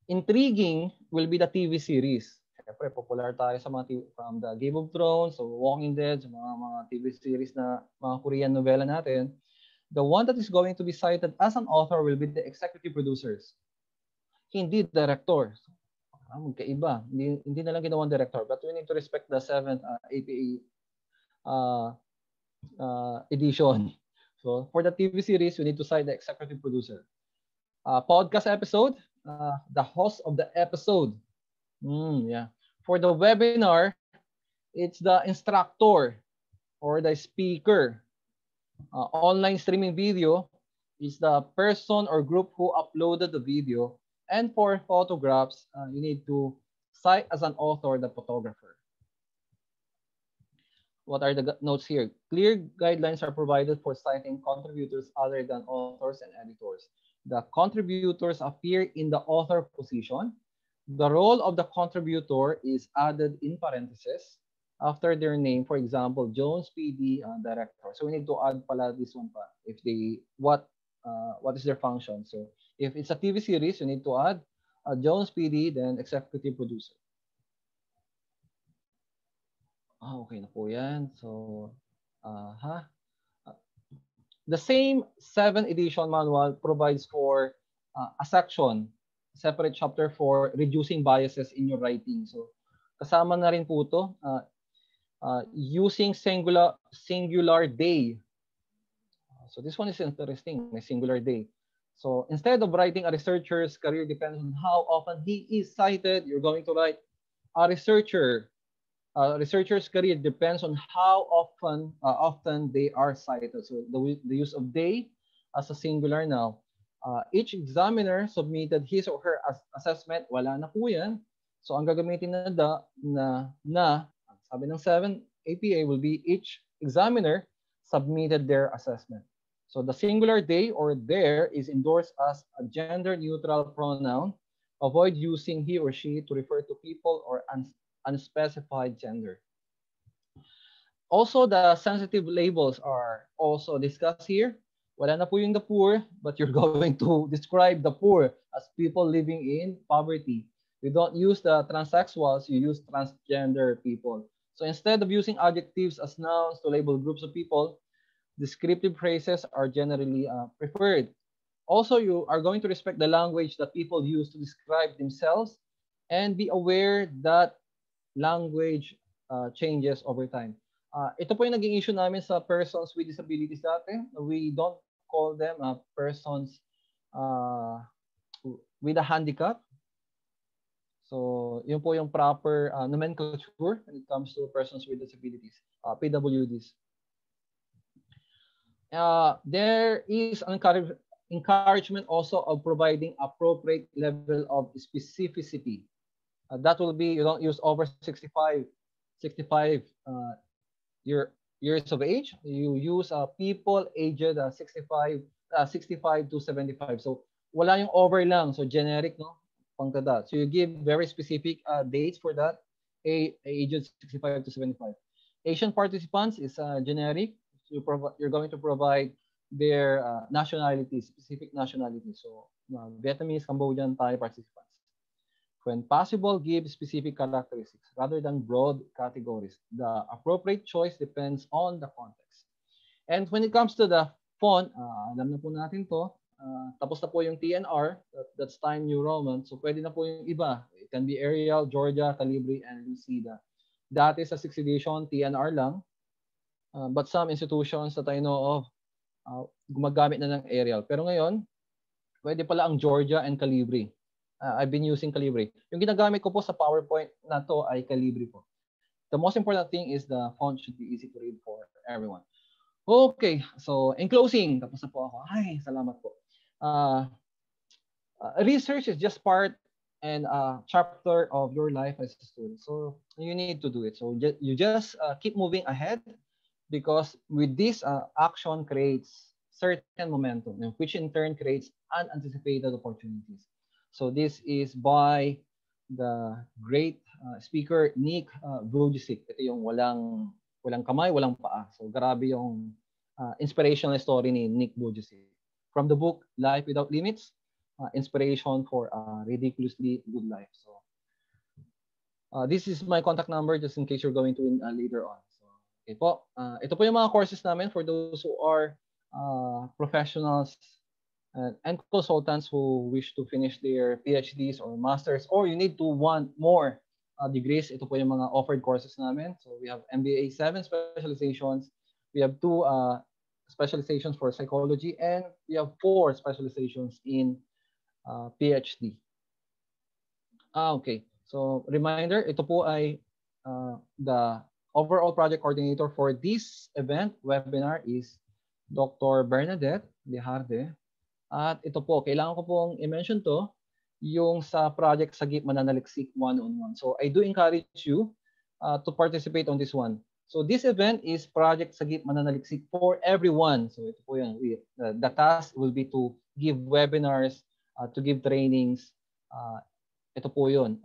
intriguing will be the TV series. Siyempre, popular tayo sa mga TV, from the Game of Thrones, so Walking Dead, sa mga TV series na mga Korean novela natin. The one that is going to be cited as an author will be the executive producers. Hindi director. Magkaiba. Hindi na lang ginawang director. But we need to respect the 7th APA edition. So for the TV series, we need to cite the executive producer. Podcast episode, the host of the episode. Yeah. For the webinar, it's the instructor or the speaker. Online streaming video is the person or group who uploaded the video. And for photographs, you need to cite as an author the photographer. What are the notes here? Clear guidelines are provided for citing contributors other than authors and editors. The contributors appear in the author position. The role of the contributor is added in parentheses after their name. For example, Jones PD director. So we need to add pala this one pa. If they what is their function? So if it's a TV series, you need to add Jones PD, then executive producer. Okay na po yan. So, the same 7 edition manual provides for a section, separate chapter for reducing biases in your writing. So, kasama na rin po ito, using singular they. So, this one is interesting, may singular they. So, instead of writing a researcher's career depends on how often he is cited, you're going to write a researcher's career depends on how often they are cited. So the use of they as a singular now. Each examiner submitted his or her assessment. Wala na po yan. So ang gagamitin na sabi ng 7 APA will be each examiner submitted their assessment. So the singular they or their is endorsed as a gender-neutral pronoun. Avoid using he or she to refer to people or unspecified gender. Also, the sensitive labels are also discussed here. Wala na po yung the poor, but you're going to describe the poor as people living in poverty. You don't use the transsexuals, you use transgender people. So instead of using adjectives as nouns to label groups of people, descriptive phrases are generally preferred. Also, you are going to respect the language that people use to describe themselves and be aware that language changes over time. Ito po yung naging issue namin sa persons with disabilities dati. We don't call them persons with a handicap. So, yun po yung proper nomenclature when it comes to persons with disabilities, PWDs. There is an encouragement also of providing appropriate level of specificity. That will be, you don't use over 65 65 years of age. You use people aged 65 to 75. So wala yung over lang. So generic, no? Pangkada. So you give very specific dates for that. Aged 65 to 75. Asian participants is generic. You're going to provide their nationalities, specific nationalities. So Vietnamese, Cambodian, Thai participants. When possible, give specific characteristics rather than broad categories. The appropriate choice depends on the context. And when it comes to the font, alam na po natin to. Tapos na po yung TNR, that's Time New Roman. So pwede na po yung iba. It can be Arial, Georgia, Calibri, and Lucida. Dati sa 6th edition, TNR lang. But some institutions that I know of, gumagamit na ng Arial. Pero ngayon, pwede pala ang Georgia and Calibri. I've been using Calibri. Yung ginagamit ko po sa PowerPoint na to ay Calibri po. The most important thing is the font should be easy to read for everyone. Okay, so in closing, tapos na po ako. Ay, salamat po. Research is just part and chapter of your life as a student. So you need to do it. So you just keep moving ahead because with this action creates certain momentum, which in turn creates unanticipated opportunities. So this is by the great speaker Nick Vujicic. Ito yung walang kamay, walang paa. So grabe yung inspirational story ni Nick Vujicic. From the book Life Without Limits, Inspiration for a Ridiculously Good Life. So this is my contact number just in case you're going to later on. So okay po. Ito po yung mga courses namin for those who are professionals and consultants who wish to finish their PhDs or masters, or you need to want more degrees. Ito po yung mga offered courses namin. So we have MBA 7 specializations. We have 2 specializations for psychology, and we have 4 specializations in PhD. Okay. So reminder, ito po ay the overall project coordinator for this event webinar is Dr. Bernadette Lejarde. At ito po, kailangan ko pong i-mention to, yung sa project SAGIP MANANALIKSIK one-on-one. So I do encourage you to participate on this one. So this event is project SAGIP MANANALIKSIK for everyone. So ito po yan. The task will be to give webinars, to give trainings. Ito po yun.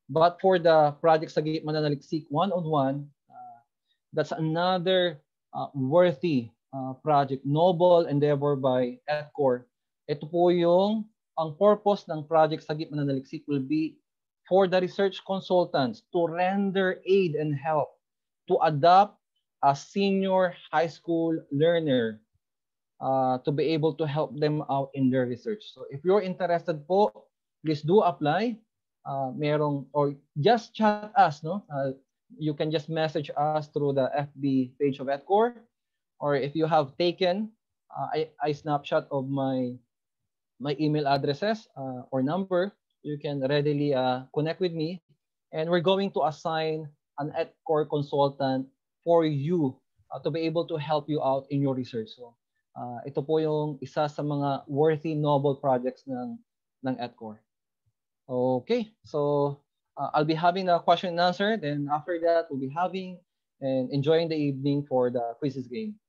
But for the project SAGIP MANANALIKSIK one-on-one, that's another worthy project, noble endeavor by ETCOR. Ito po yung, ang purpose ng project SAGIP MANANALIKSIK will be for the research consultants to render aid and help to adopt a senior high school learner to be able to help them out in their research. So if you're interested po, please do apply. Or just chat us, no? You can just message us through the FB page of ETCOR. Or if you have taken I snapshot of my email addresses or number, you can readily connect with me, and we're going to assign an ETCOR consultant for you to be able to help you out in your research. So ito po yung isa sa mga worthy noble projects ng ETCOR. Okay, so I'll be having a question and answer, then after that we'll be having and enjoying the evening for the quizzes game.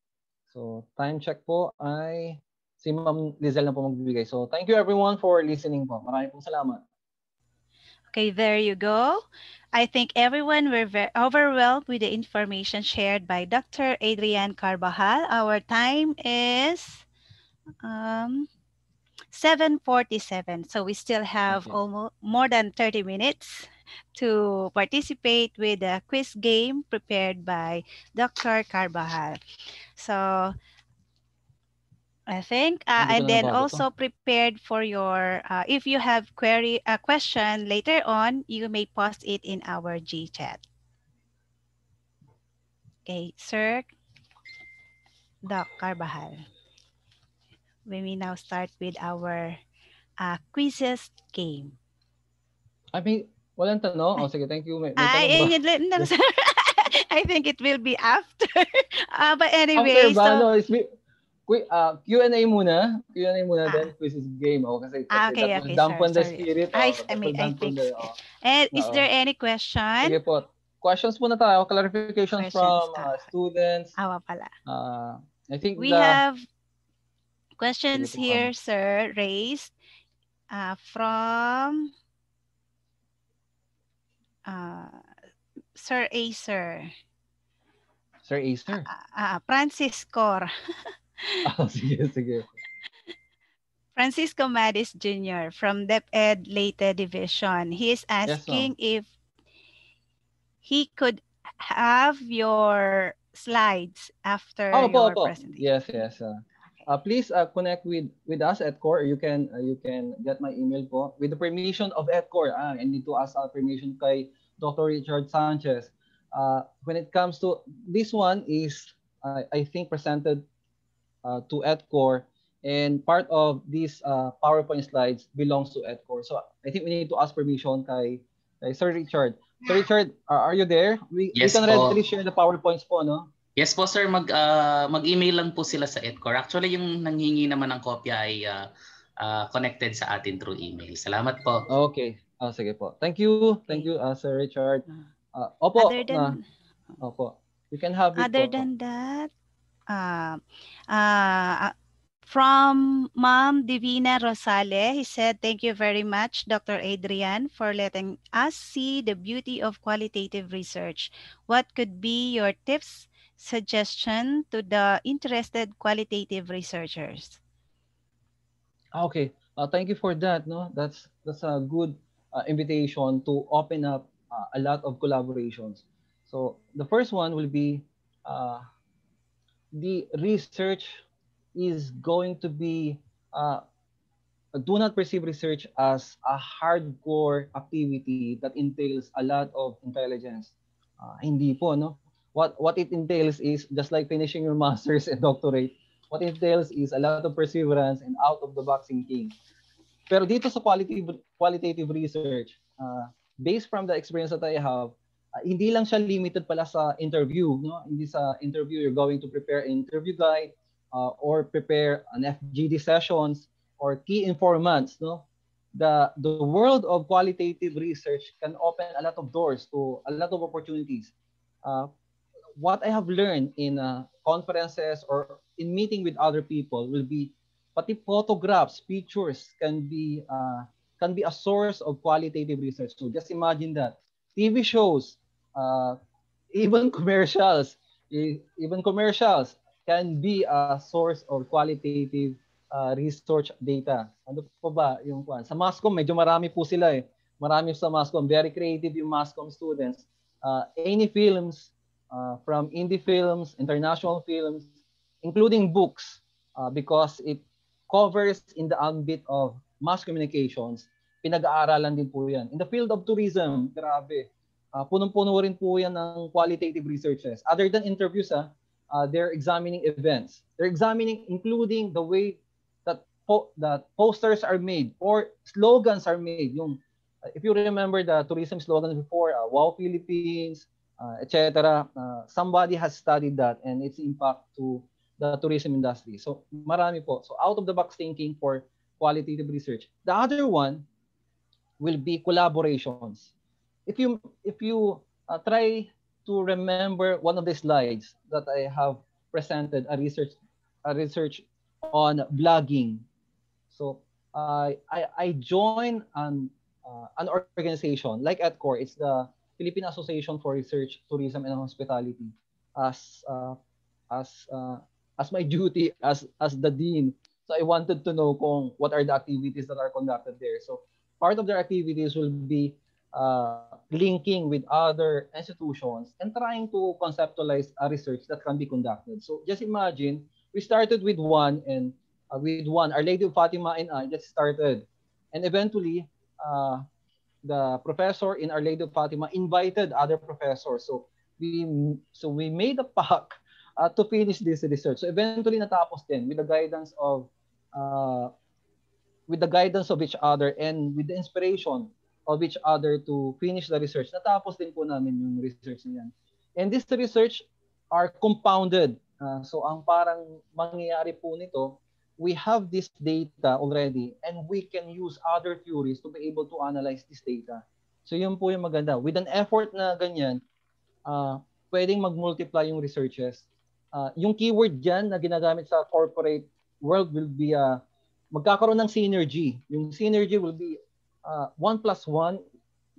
So, time check po ay si Ma'am Leizel na po magbibigay. So, thank you everyone for listening po. Maraming pong salamat. Okay, there you go. I think everyone were very overwhelmed with the information shared by Dr. Adrian Carvajal. Our time is 7:47. So we still have almost more than 30 minutes to participate with the quiz game prepared by Dr. Carvajal. So I think, and then also prepared for your, if you have a question later on, you may post it in our G chat. Okay, Sir Doc Carvajal. We may now start with our quizzes game. I mean, walang tanong? Oh, sige, thank you. May tanong ba? I think it will be after. But anyway, after ba? So, no, Q&A muna. Q&A muna, then quizzes game. Oh, kasi okay, dampen the spirit. I think. And is there any question? Sige po. questions muna tayo, clarifications from Questions. students. Awa pala. I think We have sige questions po, here, sir, raised from Sir Acer. Sir Acer. Francis Cor. Sige. Francisco Madis Jr. from DepEd Leyte Division. He is asking if he could have your slides after your Opo. presentation. Yes. Please connect with us at ETCOR. You can get my email po with the permission of ETCOR. I need to ask permission kay Dr. Richard Sanchez. When it comes to this one is I think presented to ETCOR, and part of these PowerPoint slides belongs to ETCOR. So I think we need to ask permission kay Sir Richard. Sir Richard, are you there? We Yes can po. readily share the PowerPoints po, no? Yes po sir, mag-email lang po sila sa ETCOR. Actually yung nanghingi naman ng kopya ay connected sa atin through email. Salamat po. Okay. Sige po. Thank you, Sir Richard. Opo. Opo. You can have it. Other than that, from Ma'am Divina Rosale, he said, "Thank you very much, Dr. Adrian, for letting us see the beauty of qualitative research. What could be your tips, suggestion to the interested qualitative researchers?" Okay. Thank you for that. No, that's a good invitation to open up a lot of collaborations. So the first one will be the research is going to be do not perceive research as a hardcore activity that entails a lot of intelligence. Hindi po, no? What it entails is just like finishing your master's and doctorate. What it entails is a lot of perseverance and out of the box thinking. Pero dito sa qualitative research, based from the experience that I have, hindi lang siya limited pala sa interview, no? Hindi sa interview you're going to prepare an interview guide or prepare an FGD sessions or key informants, no? The world of qualitative research can open a lot of doors to a lot of opportunities. What I have learned in conferences or in meeting with other people will be pati photographs, pictures can be a source of qualitative research. So just imagine that TV shows, even commercials can be a source of qualitative research data. Ano po ba yung kwan? Sa MASCOM, medyo marami po sila eh. Marami sa MASCOM. Very creative yung MASCOM students. Any films, from indie films, international films, including books, because it covers in the ambit of mass communications, pinag-aaralan din po yan. In the field of tourism, grabe, punong-puno rin po yan ng qualitative researches. Other than interviews, they're examining events. They're examining including the way that posters are made or slogans are made. Yung, if you remember the tourism slogans before, Wow Philippines, etc. Somebody has studied that and its impact to the tourism industry. So marami po. So out of the box thinking for qualitative research. The other one will be collaborations. If you try to remember one of the slides that I have presented, a research on blogging. So I joined an organization like ETCOR. It's the Filipino Association for Research, Tourism and Hospitality. As my duty as the dean. So I wanted to know what are the activities that are conducted there. So part of their activities will be linking with other institutions and trying to conceptualize a research that can be conducted. So just imagine, we started with one, Our Lady of Fatima and I just started. And eventually, the professor in Our Lady of Fatima invited other professors. So we made a pact to finish this research. So eventually natapos din with the guidance of each other and with the inspiration of each other to finish the research. Natapos din po namin yung research niyan. And this research are compounded. So ang parang mangyayari po nito, we have this data already and we can use other theories to be able to analyze this data. So yun po yung maganda. With an effort na ganyan, pwedeng mag-multiply yung researches. Yung keyword dyan na ginagamit sa corporate world will be magkakaroon ng synergy. Yung synergy will be 1 plus 1.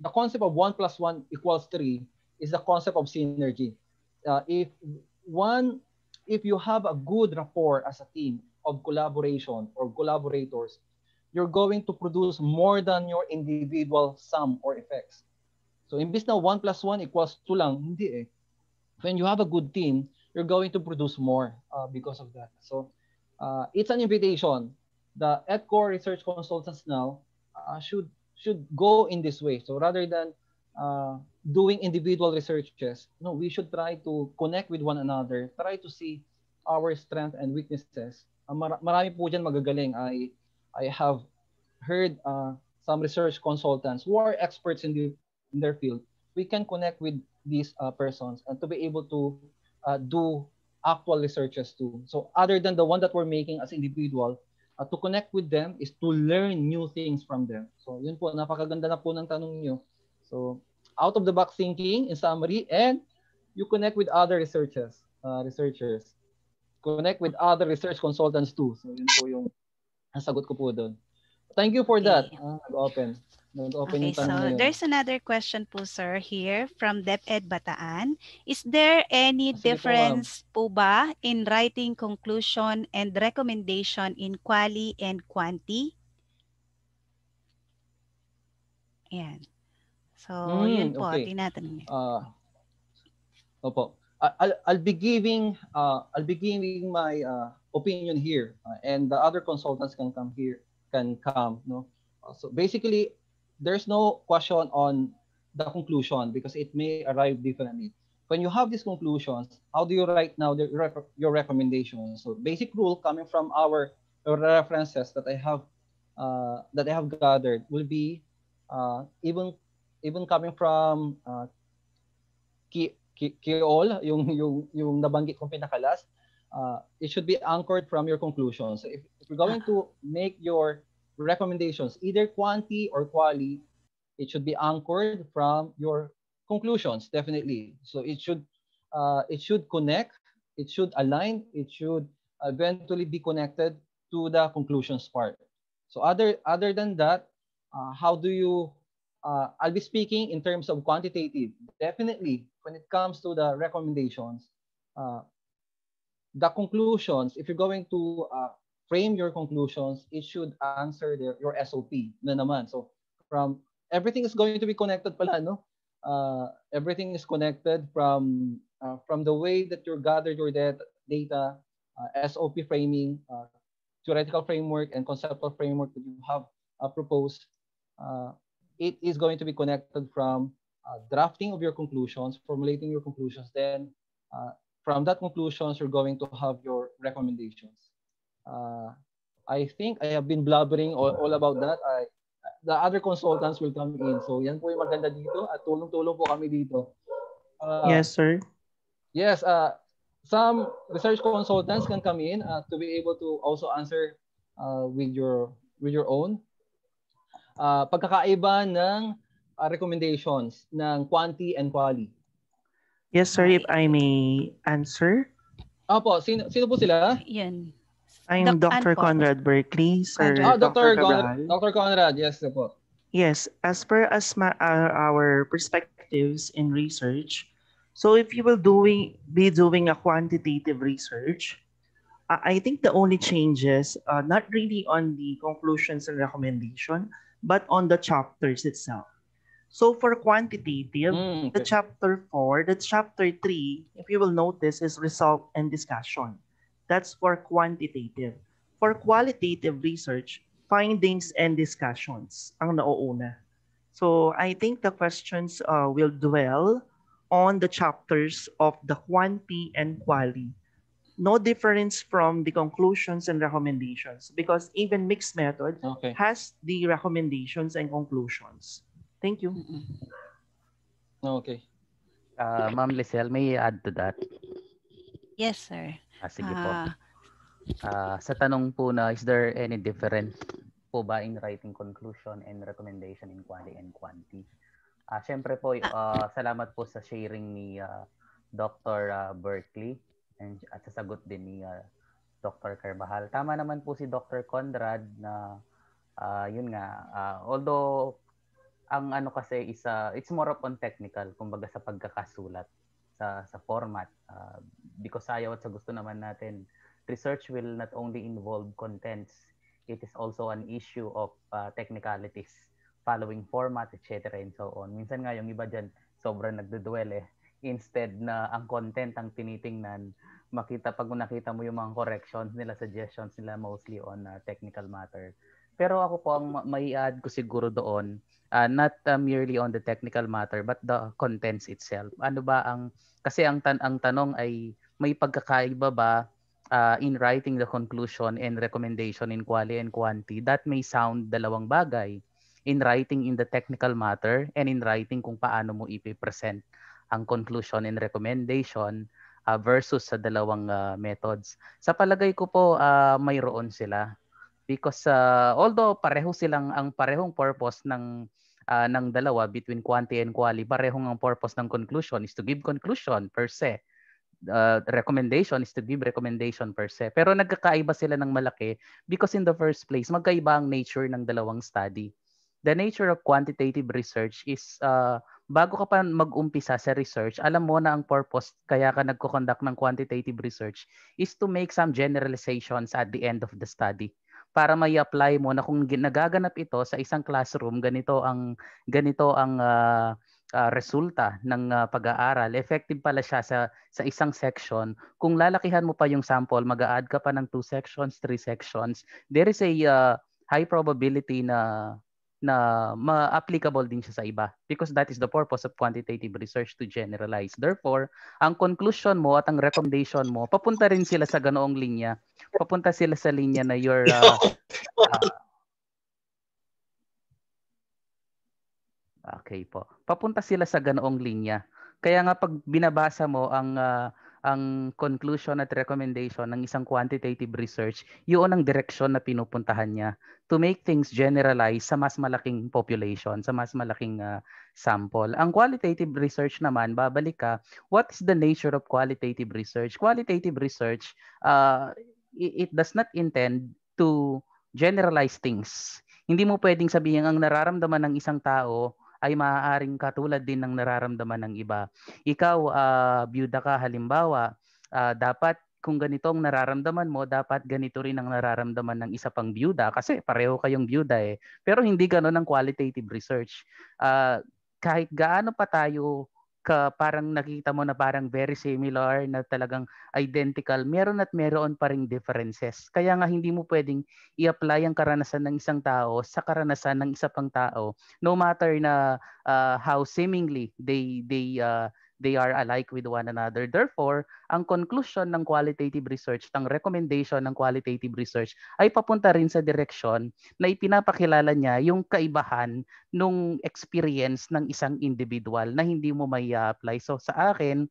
The concept of 1 plus 1 equals 3 is the concept of synergy. If you have a good rapport as a team of collaboration or collaborators, you're going to produce more than your individual sum or effects. So imbis na 1 plus 1 equals 2 lang, hindi eh. When you have a good team, you're going to produce more because of that. So it's an invitation. The ETCOR research consultants now should go in this way. So rather than doing individual researches, no, we should try to connect with one another, try to see our strengths and weaknesses. Marami po dyan magagaling. I have heard some research consultants who are experts in their field. We can connect with these persons and to be able to do actual researches too. So other than the one that we're making as individual, to connect with them is to learn new things from them. So yun po, napakaganda na po ng tanong niyo. So out of the box thinking in summary, and you connect with other researchers. Connect with other research consultants too. So yun po yung sagot ko po doon. Thank you for that. Nag-open Okay, yung tanong so na yun. there's another question po, sir, here from DepEd Bataan. Is there any difference po ba in writing conclusion and recommendation in quali and quanti? Ayan. So, yun po, okay. tinatanong niya. Opo. I'll be giving my opinion here, and the other consultants can come. No. So basically, there's no question on the conclusion because it may arrive differently. When you have these conclusions, how do you write now your recommendations? So basic rule coming from our references that I have gathered will be even coming from Kiol, yung nabanggit kong pinakalas, it should be anchored from your conclusions. So if you're going to make your recommendations, either quanti or quali, it should be anchored from your conclusions, definitely. So it should connect, it should align, it should eventually be connected to the conclusions part. So other than that, how do you I'll be speaking in terms of quantitative. Definitely, when it comes to the recommendations, the conclusions, if you're going to frame your conclusions, it should answer your SOP na naman. So from everything is going to be connected pala, no? Everything is connected from the way that you gathered your data, SOP framing, theoretical framework, and conceptual framework that you have proposed. It is going to be connected from drafting of your conclusions, formulating your conclusions. Then from that conclusions, you're going to have your recommendations. I think I have been blabbering all about that. The other consultants will come in. So yan po yung maganda dito at tulong-tulong po kami dito. Yes, sir. Yes, some research consultants can come in to be able to also answer with your own pagkakaiba ng recommendations ng quanti and quali. Yes, sir, if I may answer. Opo, sino po sila? Yan. I'm Dr. Conrad Berkeley, sir. Dr. Carvajal. Dr. Conrad, yes po. Yes, as per our perspectives in research, so if you will be doing a quantitative research, I think the only changes, not really on the conclusions and recommendation, but on the chapters itself. So for quantitative, the chapter 4, the chapter 3, if you will notice, is result and discussion. That's for quantitative. For qualitative research, findings and discussions ang nauuna. So I think the questions will dwell on the chapters of the quanti and quali. No difference from the conclusions and recommendations because even mixed method has the recommendations and conclusions. Thank you. Okay. Ma'am Leizel, may I add to that? Yes, sir. Sige po. Sa tanong po na, is there any difference po ba in writing conclusion and recommendation in quali and quanti? Siyempre po, salamat po sa sharing ni Dr. Berkeley at sa sagot din ni Dr. Carvajal. Tama naman po si Dr. Conrad na yun nga, although ang ano kasi is it's more upon technical, kumbaga sa pagkakasulat sa format. Because ayaw at sa gusto naman natin, research will not only involve contents, it is also an issue of technicalities, following format, etc. and so on. Minsan nga yung iba dyan, sobrang nagduduel eh. Instead na ang content ang tinitingnan, pag nakita mo yung mga corrections nila, suggestions nila mostly on technical matter. Pero ako po, ang may add ko siguro doon, not merely on the technical matter, but the contents itself. Ano ba kasi ang tanong ay may pagkakaiba ba in writing the conclusion and recommendation in quali and quanti? That may sound dalawang bagay. In writing in the technical matter and in writing kung paano mo ipipresent ang conclusion and recommendation versus sa dalawang methods. Sa palagay ko po, mayroon sila. Because although parehong purpose ng dalawa between quanti and quali, parehong ang purpose ng conclusion is to give conclusion per se. Recommendation is to give recommendation per se. Pero nagkakaiba sila ng malaki because in the first place, magkaiba ang nature ng dalawang study. The nature of quantitative research is bago ka pa mag-umpisa sa research, alam mo na ang purpose kaya ka nagko-conduct ng quantitative research is to make some generalizations at the end of the study para may apply mo na kung nagaganap ito sa isang classroom, ganito ang resulta ng pag-aaral. Effective pala siya sa isang section. Kung lalakihan mo pa yung sample, mag-a-add ka pa ng 2 sections, 3 sections, there is a high probability na ma-applicable din siya sa iba because that is the purpose of quantitative research, to generalize. Therefore, ang conclusion mo at ang recommendation mo, papunta rin sila sa ganoong linya. Papunta sila sa linya na your okay po. Papunta sila sa ganoong linya. Kaya nga pag binabasa mo ang conclusion at recommendation ng isang quantitative research, yun ang direksyon na pinupuntahan niya to make things generalized sa mas malaking population, sa mas malaking sample. Ang qualitative research naman, babalik ka, what is the nature of qualitative research? Qualitative research, it does not intend to generalize things. Hindi mo pwedeng sabihin ang nararamdaman ng isang tao ay maaaring katulad din ng nararamdaman ng iba. Ikaw, byuda ka halimbawa, dapat kung ganitong nararamdaman mo, dapat ganito rin ang nararamdaman ng isa pang byuda kasi pareho kayong byuda eh. Pero hindi ganoon ang qualitative research. Kahit gaano pa tayo parang nakita mo na parang very similar, na talagang identical, meron at meron pa ring differences. Kaya nga hindi mo pwedeng i-apply ang karanasan ng isang tao sa karanasan ng isa pang tao, no matter na how seemingly they are alike with one another. Therefore, ang conclusion ng qualitative research, ang recommendation ng qualitative research ay papunta rin sa direksyon na ipinapakilala niya yung kaibahan nung experience ng isang individual na hindi mo may apply. So sa akin,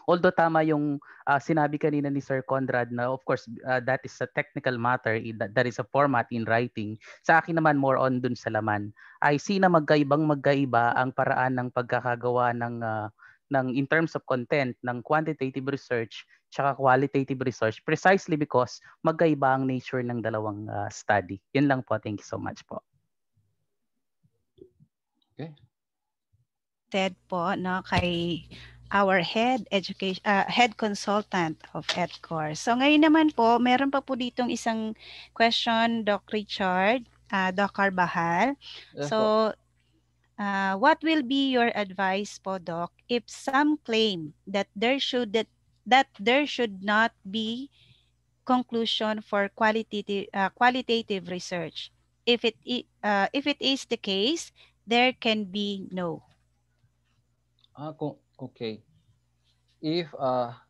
although tama yung sinabi kanina ni Sir Conrad na of course that is a technical matter, that is a format in writing. Sa akin naman more on dun sa laman. I see na magkaiba ang paraan ng pagkakagawa ng in terms of content ng quantitative research tsaka qualitative research precisely because magkaiba ang nature ng dalawang study. Yun lang po. Thank you so much po. Okay. Ted po no kay our head consultant of ETCOR. So ngayon naman po, meron pa po ditong isang question, Doc Richard, Doc Carvajal. Yes, so what will be your advice po, Doc, if some claim that there should not be conclusion for qualitative research? If it is the case, there can be no. Okay. If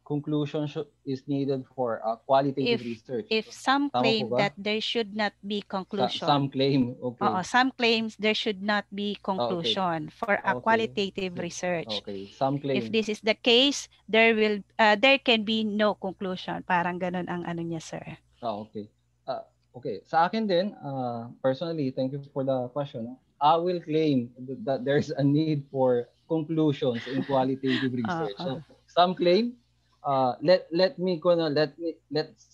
conclusion is needed for qualitative research. If some claim that there should not be conclusion. Some claim, okay. Some claims there should not be conclusion for a qualitative research. Okay, some claim. If this is the case, there can be no conclusion. Parang ganun ang ano niya, sir. Okay. Okay. Sa akin din, personally, thank you for the question. I will claim that there's a need for conclusions in qualitative research. Oo. So some claim, let's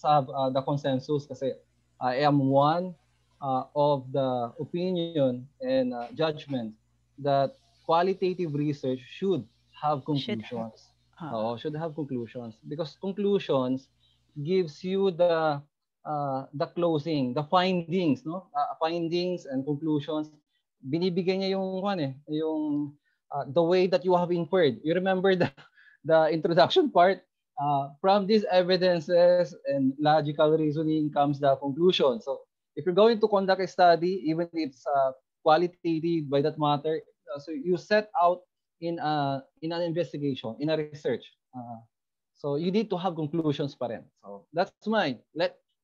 have the consensus kasi I am one of the opinion and judgment that qualitative research should have Should have. conclusions. Oo. Should have conclusions because conclusions gives you the closing, the findings, no? Findings and conclusions. Binibigay niya yung the way that you have inferred. You remember the introduction part? From these evidences and logical reasoning comes the conclusion. So if you're going to conduct a study, even if it's qualitative by that matter, so you set out in an investigation, in a research. So you need to have conclusions pa rin. So that's mine.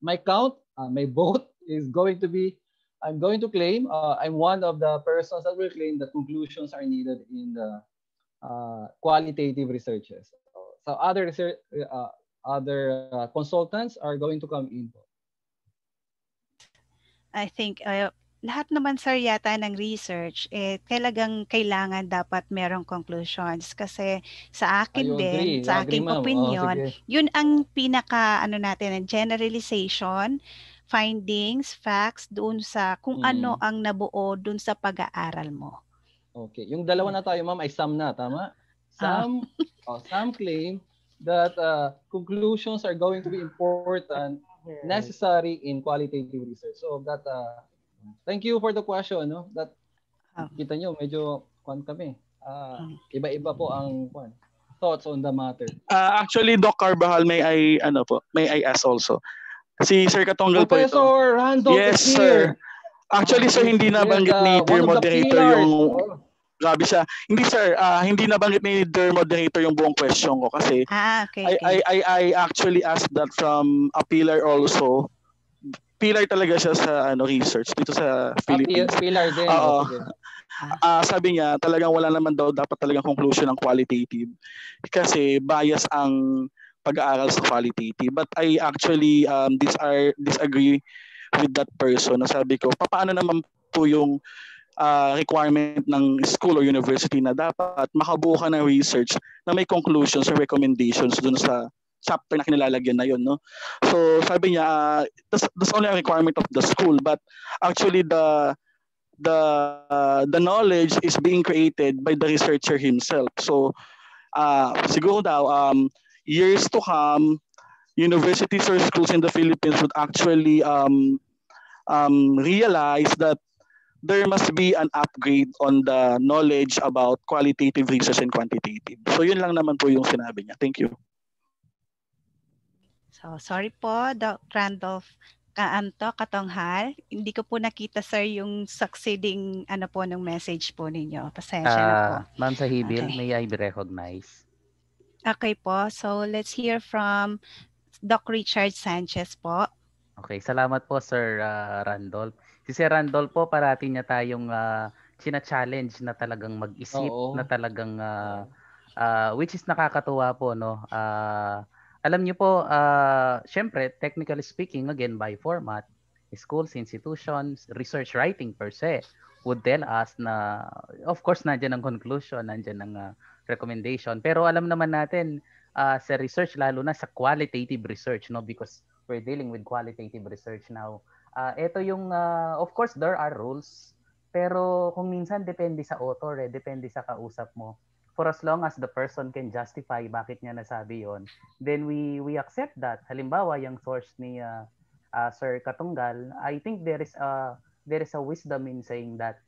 My count, my vote is going to be, I'm going to claim, I'm one of the persons that will claim that conclusions are needed in the qualitative researches. So other consultants are going to come in. I think lahat naman sir yata ng research talagang kailangan dapat merong conclusions kasi sa akin You din, agree? You sa agree, aking ma'am? opinion, Sige. yun ang pinaka natin, generalization, findings, facts doon sa kung ano ang nabuo doon sa pag-aaral mo. Okay. Yung dalawa na tayo, ma'am, ay some na, tama? Some claim that conclusions are going to be important, necessary in qualitative research. So that thank you for the question, no? That kita nyo medyo kami. Iba-iba po ang thoughts on the matter. Actually, Doc Carvajal, may I ask also. Si Sir Katonggal po ito. Professor Randolph Yes, is sir. here. Actually, sir, hindi nabanggit ni Dear Moderator yung... Grabe siya. Hindi, sir. Hindi nabanggit ni Dear Moderator yung buong question ko kasi okay. I actually asked that from a pillar also. Pillar talaga siya sa research dito sa Philippines. Pillar din. Sabi niya, talagang wala naman daw dapat talagang conclusion ng qualitative kasi bias ang pag-aaral sa qualitative. But I actually disagree with that person. Sabi ko, paano naman po yung requirement ng school or university na dapat makabuo ka ng research na may conclusions or recommendations dun sa chapter na kinilalagyan na yun, no? So sabi niya, that's only a requirement of the school, but actually the knowledge is being created by the researcher himself. So siguro daw years to come, universities or schools in the Philippines would actually realize that there must be an upgrade on the knowledge about qualitative research and quantitative. So yun lang naman po yung sinabi niya. Thank you. So sorry po, Dr. Randolph Katonghal. Hindi ko po nakita sir yung succeeding ng message po ninyo. Pasensya na po. Ma'am Sahibil, Okay. may I be recognized? Okay po. So let's hear from Doc Richard Sanchez po. Okay, salamat po Sir Randolph. Si Sir Randolph po, parati niya tayong china-challenge na talagang mag-isip, na talagang which is nakakatuwa po, no? Alam niyo po, syempre, technically speaking, again, by format, schools, institutions, research writing per se would tell us na, of course, nandiyan ang conclusion, nandiyan ang recommendation. Pero alam naman natin, sa research, lalo na sa qualitative research, no? Because we're dealing with qualitative research now. Ito yung, of course, there are rules, pero kung minsan depende sa author, depende sa kausap mo. For as long as the person can justify bakit niya nasabi yon, then we accept that. Halimbawa, yung source ni Sir Katunggal, I think there is a wisdom in saying that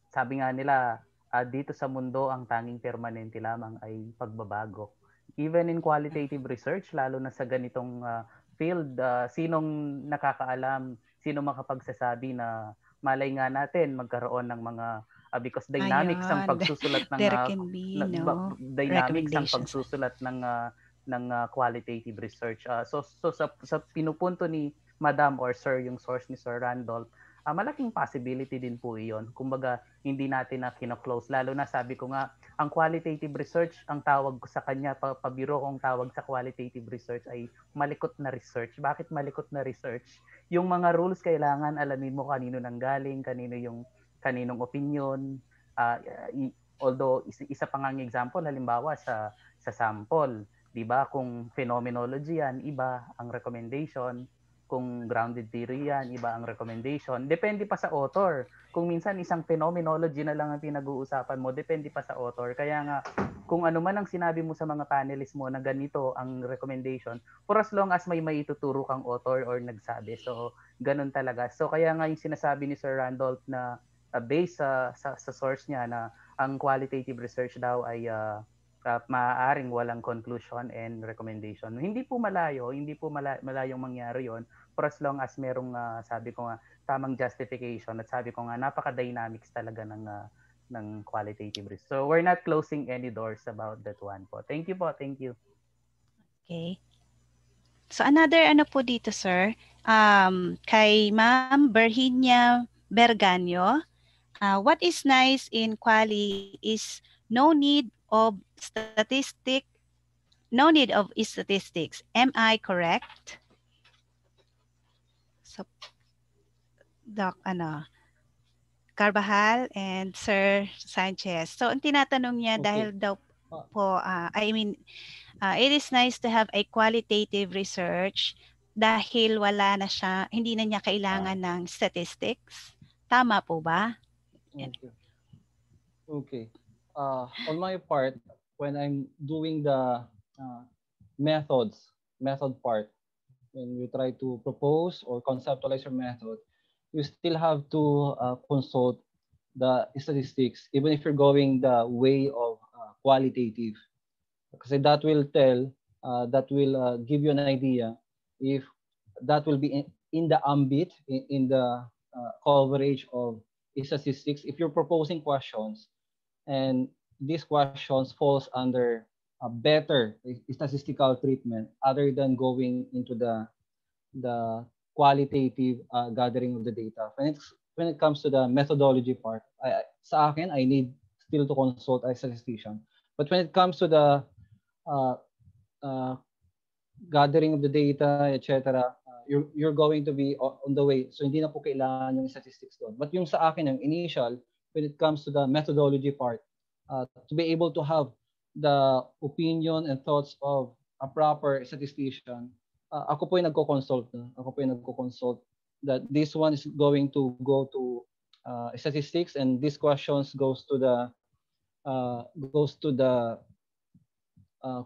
sabi nga nila, dito sa mundo ang tanging permanente lamang ay pagbabago. Even in qualitative research, lalo na sa ganitong field, sinong nakakaalam, sino makapagsasabi na malay nga natin magkaroon ng mga because dynamics ang pagsusulat ng dynamics ang pagsusulat ng qualitative research. So sa pinupunto ni Madam or Sir, yung source ni Sir Randolph, malaking possibility din po iyon. Kumbaga, hindi natin na kino-close. Lalo na sabi ko nga, Ang qualitative research, ang tawag ko sa kanya, pabiro kong tawag sa qualitative research ay malikot na research. Bakit malikot na research? Yung mga rules kailangan alamin mo kanino nanggaling, kaninong opinion. Although isa pa ngang example, halimbawa sa sample, 'di ba? Kung phenomenology yan, iba ang recommendation. Kung grounded theory yan, iba ang recommendation. Depende pa sa author. Kung minsan isang phenomenology na lang ang pinag-uusapan mo, depende pa sa author. Kaya nga, kung ano man ang sinabi mo sa mga panelists mo na ganito ang recommendation, for as long as may maituturo kang author or nagsabi. So, ganun talaga. So, kaya nga yung sinasabi ni Sir Randolph na based sa source niya na ang qualitative research daw ay maaaring walang conclusion and recommendation. Hindi po malayong mangyari yon for as long as merong sabi ko nga tamang justification at sabi ko nga napaka-dynamics talaga ng qualitative research. So we're not closing any doors about that one po. Thank you po. Thank you. Okay. So another po dito, sir, kay Ma'am Virginia Berganyo, what is nice in Quali is no need of statistics. Am I correct? So, Doc, Carvajal and Sir Sanchez. So, ang tinatanong niya dahil daw po, it is nice to have a qualitative research dahil hindi na niya kailangan ng statistics. Tama po ba? Okay. On my part, when I'm doing the method part, when you try to propose or conceptualize your method, you still have to consult the statistics, even if you're going the way of qualitative. Because that will give you an idea if that will be in the ambit, in the coverage of statistics. If you're proposing questions and these questions falls under a better statistical treatment other than going into the qualitative gathering of the data. When it comes to the methodology part, sa akin, I need still to consult a statistician. But when it comes to the gathering of the data, etc., you're going to be on the way. So hindi na po kailangan yung statistics doon. But yung sa akin, yung initial, when it comes to the methodology part, to be able to have the opinion and thoughts of a proper statistician, ako po yung nagko-consult. That this one is going to go to statistics and these questions goes to the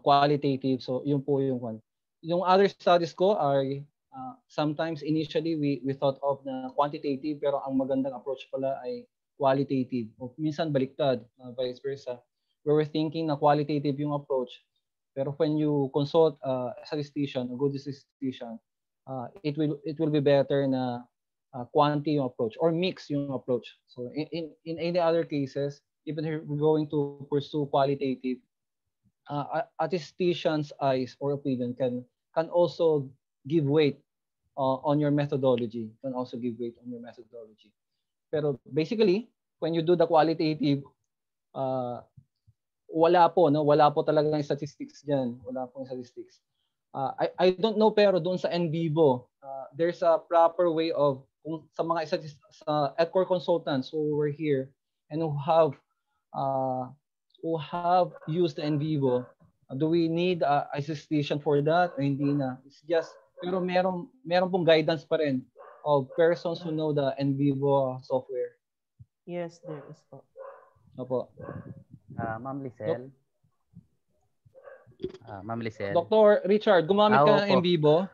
qualitative. So yun po yung one. Yung other studies ko are sometimes initially we thought of na quantitative pero ang magandang approach pala ay qualitative. O minsan baliktad, vice versa. We were thinking na qualitative yung approach, pero when you consult a statistician, a good statistician, it will be better na quanti yung approach or mix yung approach. So in any other cases, even if we're going to pursue qualitative, a statistician's eyes or opinion can also give weight on your methodology. Pero basically, when you do the qualitative, wala po talagang statistics diyan. Wala pong statistics. I don't know, pero doon sa en vivo, there's a proper way of sa mga sa ETCOR consultants who were here and who have used the en vivo. Do we need a statistician for that o hindi na? It's just, pero meron pong guidance pa rin of persons who know the en vivo software. Yes, there is po. Opo. Ma'am Leizel. Ma'am Leizel. Dr. Richard, gumamit ka ng en vivo?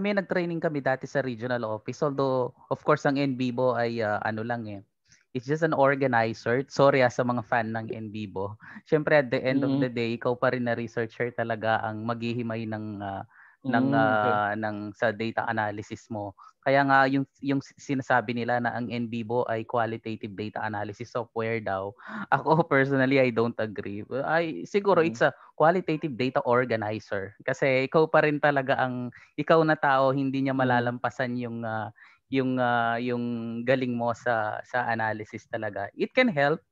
Nag-training kami dati sa regional office. Although, of course, ang en vivo ay it's just an organizer. Sorry sa mga fan ng en vivo. Siyempre, at the end of the day, ikaw pa rin na researcher talaga ang maghihimay ng sa data analysis mo. Kaya nga yung sinasabi nila na ang en vivo ay qualitative data analysis software daw. Ako personally, I don't agree. Siguro it's a qualitative data organizer kasi ikaw pa rin talaga ikaw na tao, hindi niya malalampasan yung galing mo sa analysis talaga. It can help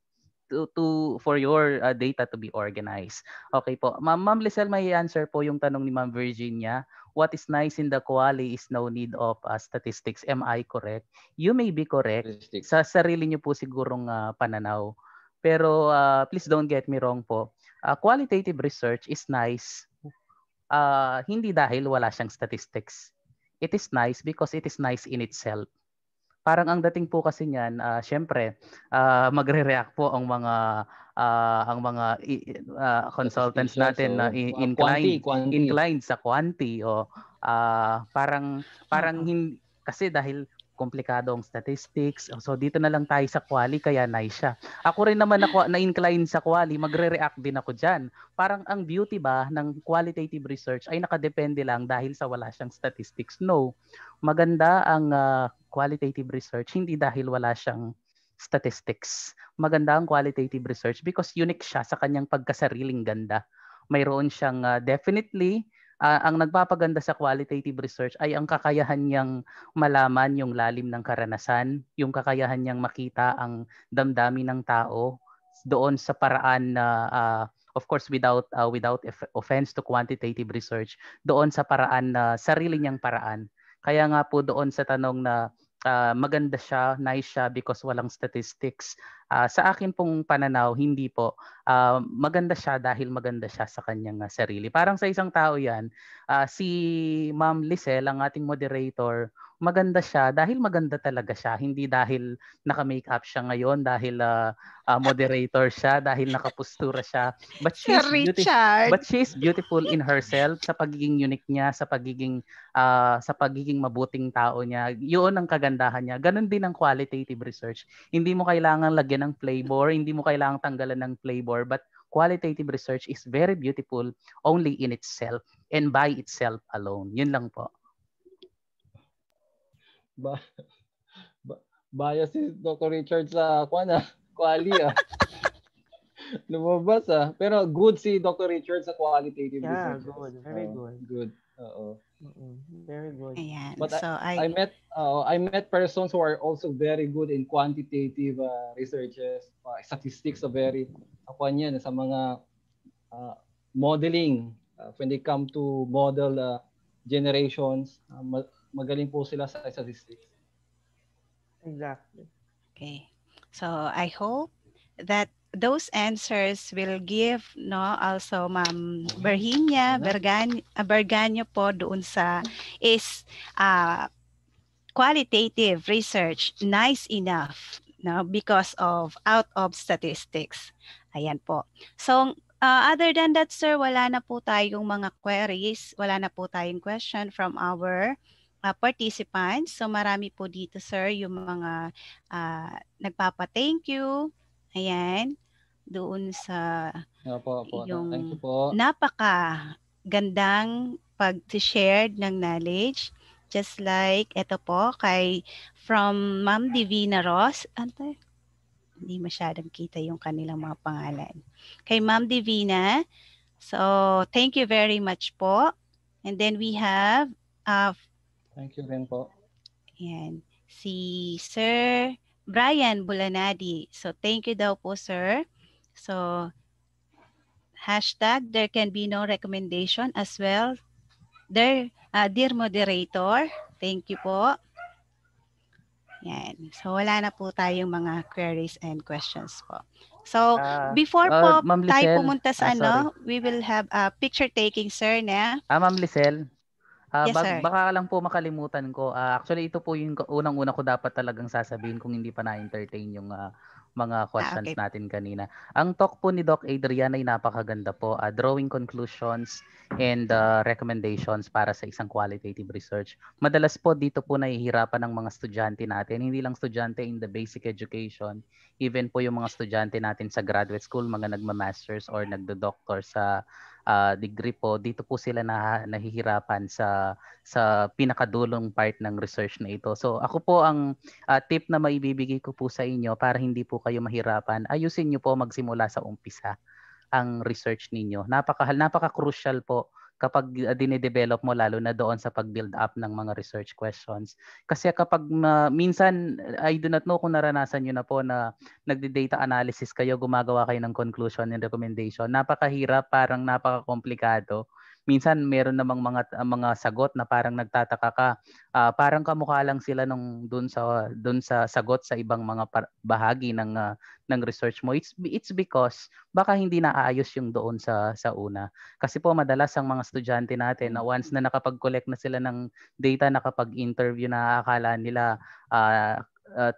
for your data to be organized. Okay po. Ma'am Lisel, may answer po yung tanong ni Ma'am Virginia. What is nice in the quali is no need of statistics. Am I correct? You may be correct sa sarili niyo po sigurong pananaw. Pero please don't get me wrong po. Qualitative research is nice hindi dahil wala siyang statistics. It is nice because it is nice in itself. Parang ang dating po kasi niyan, syempre, magre-react po ang mga consultants natin na inclined sa quanti o parang kasi dahil komplikado ang statistics. So dito na lang tayo sa quali kaya nice siya. Ako rin naman na-incline sa quali, magre-react din ako diyan. Parang ang beauty ba ng qualitative research ay nakadepende lang dahil sa wala siyang statistics. No. Maganda ang qualitative research hindi dahil wala siyang statistics. Maganda ang qualitative research because unique siya sa kanyang pagkasariling ganda. Mayroon siyang definitely ang nagpapaganda sa qualitative research ay ang kakayahan niyang malaman yung lalim ng karanasan, yung kakayahan niyang makita ang damdamin ng tao doon sa paraan na of course without offense to quantitative research, doon sa paraan na sarili niyang paraan. Kaya nga po doon sa tanong na maganda siya, nice siya because walang statistics. Sa akin pong pananaw, hindi po. Maganda siya dahil maganda siya sa kanyang sarili. Parang sa isang tao yan, si Ma'am Lisel, ang ating moderator, maganda siya dahil maganda talaga siya. Hindi dahil naka-makeup siya ngayon, dahil moderator siya, dahil nakapustura siya. But she's beautiful in herself sa pagiging unique niya, sa pagiging mabuting tao niya. Yun ang kagandahan niya. Ganon din ang qualitative research. Hindi mo kailangan lagyan ng flavor, hindi mo kailangan tanggalan ng flavor, but qualitative research is very beautiful only in itself and by itself alone. Yun lang po. Bias si Dr. Richard sa quali lumabas Pero good si Dr. Richard sa qualitative research. Yeah, good. Very good. Good. Oo. Very good. Ayan. But so I met persons who are also very good in quantitative researches, statistics very yan sa mga modeling when they come to model generations, magaling po sila sa statistics. Exactly. Okay. So I hope that those answers will give also Ma'am Virginia Berganyo po doon sa is qualitative research nice enough because of out of statistics. Ayan po. So other than that, sir, wala na po tayong mga queries, wala na po tayong question from our participants. So marami po dito, sir, yung mga nagpapa-thank you. Ayan. Doon sa yung napaka-gandang pag-share ng knowledge. Just like ito po from Ma'am Divina Ross. Hindi masyadong kita yung kanilang mga pangalan. Kay Ma'am Divina. So, thank you very much po. And then we have thank you rin po. Yan. Si Sir Brian Bulanadi. So, thank you daw po, sir. So, hashtag there can be no recommendation as well. Dear moderator, thank you po. Yan. So, wala na po tayong mga queries and questions po. So, before po tayo pumunta sa we will have a picture taking, sir, na. Ma'am Lisel, yes, sir. Baka lang po makalimutan ko. Actually, ito po yung unang-una ko dapat talagang sasabihin kung hindi pa na-entertain yung mga questions natin kanina. Ang talk po ni Doc Adrian ay napakaganda po. Drawing conclusions and recommendations para sa isang qualitative research. Madalas po dito po nahihirapan ng mga estudyante natin. Hindi lang estudyante in the basic education. Even po yung mga estudyante natin sa graduate school, mga nagma-masters or nagdo-doctor sa degree po, dito po sila nahihirapan sa pinakadulong part ng research na ito. So ako po ang tip na maibibigay ko po sa inyo para hindi po kayo mahirapan, ayusin niyo po magsimula sa umpisa ang research ninyo. Napaka-crucial po kapag dine-develop mo, lalo na doon sa pag-build up ng mga research questions. Kasi kapag minsan, I do not know kung naranasan nyo na po na nagde-data analysis kayo, gumagawa kayo ng conclusion and recommendation. Napakahirap, parang napaka-komplikado. Minsan meron namang mga sagot na parang nagtataka ka. Parang kamukha lang sila nung doon sa sagot sa ibang mga bahagi ng research mo. It's because baka hindi naayos yung doon sa una. Kasi po madalas ang mga estudyante natin na once na nakapag-collect na sila ng data, nakapag-interview na, akala nila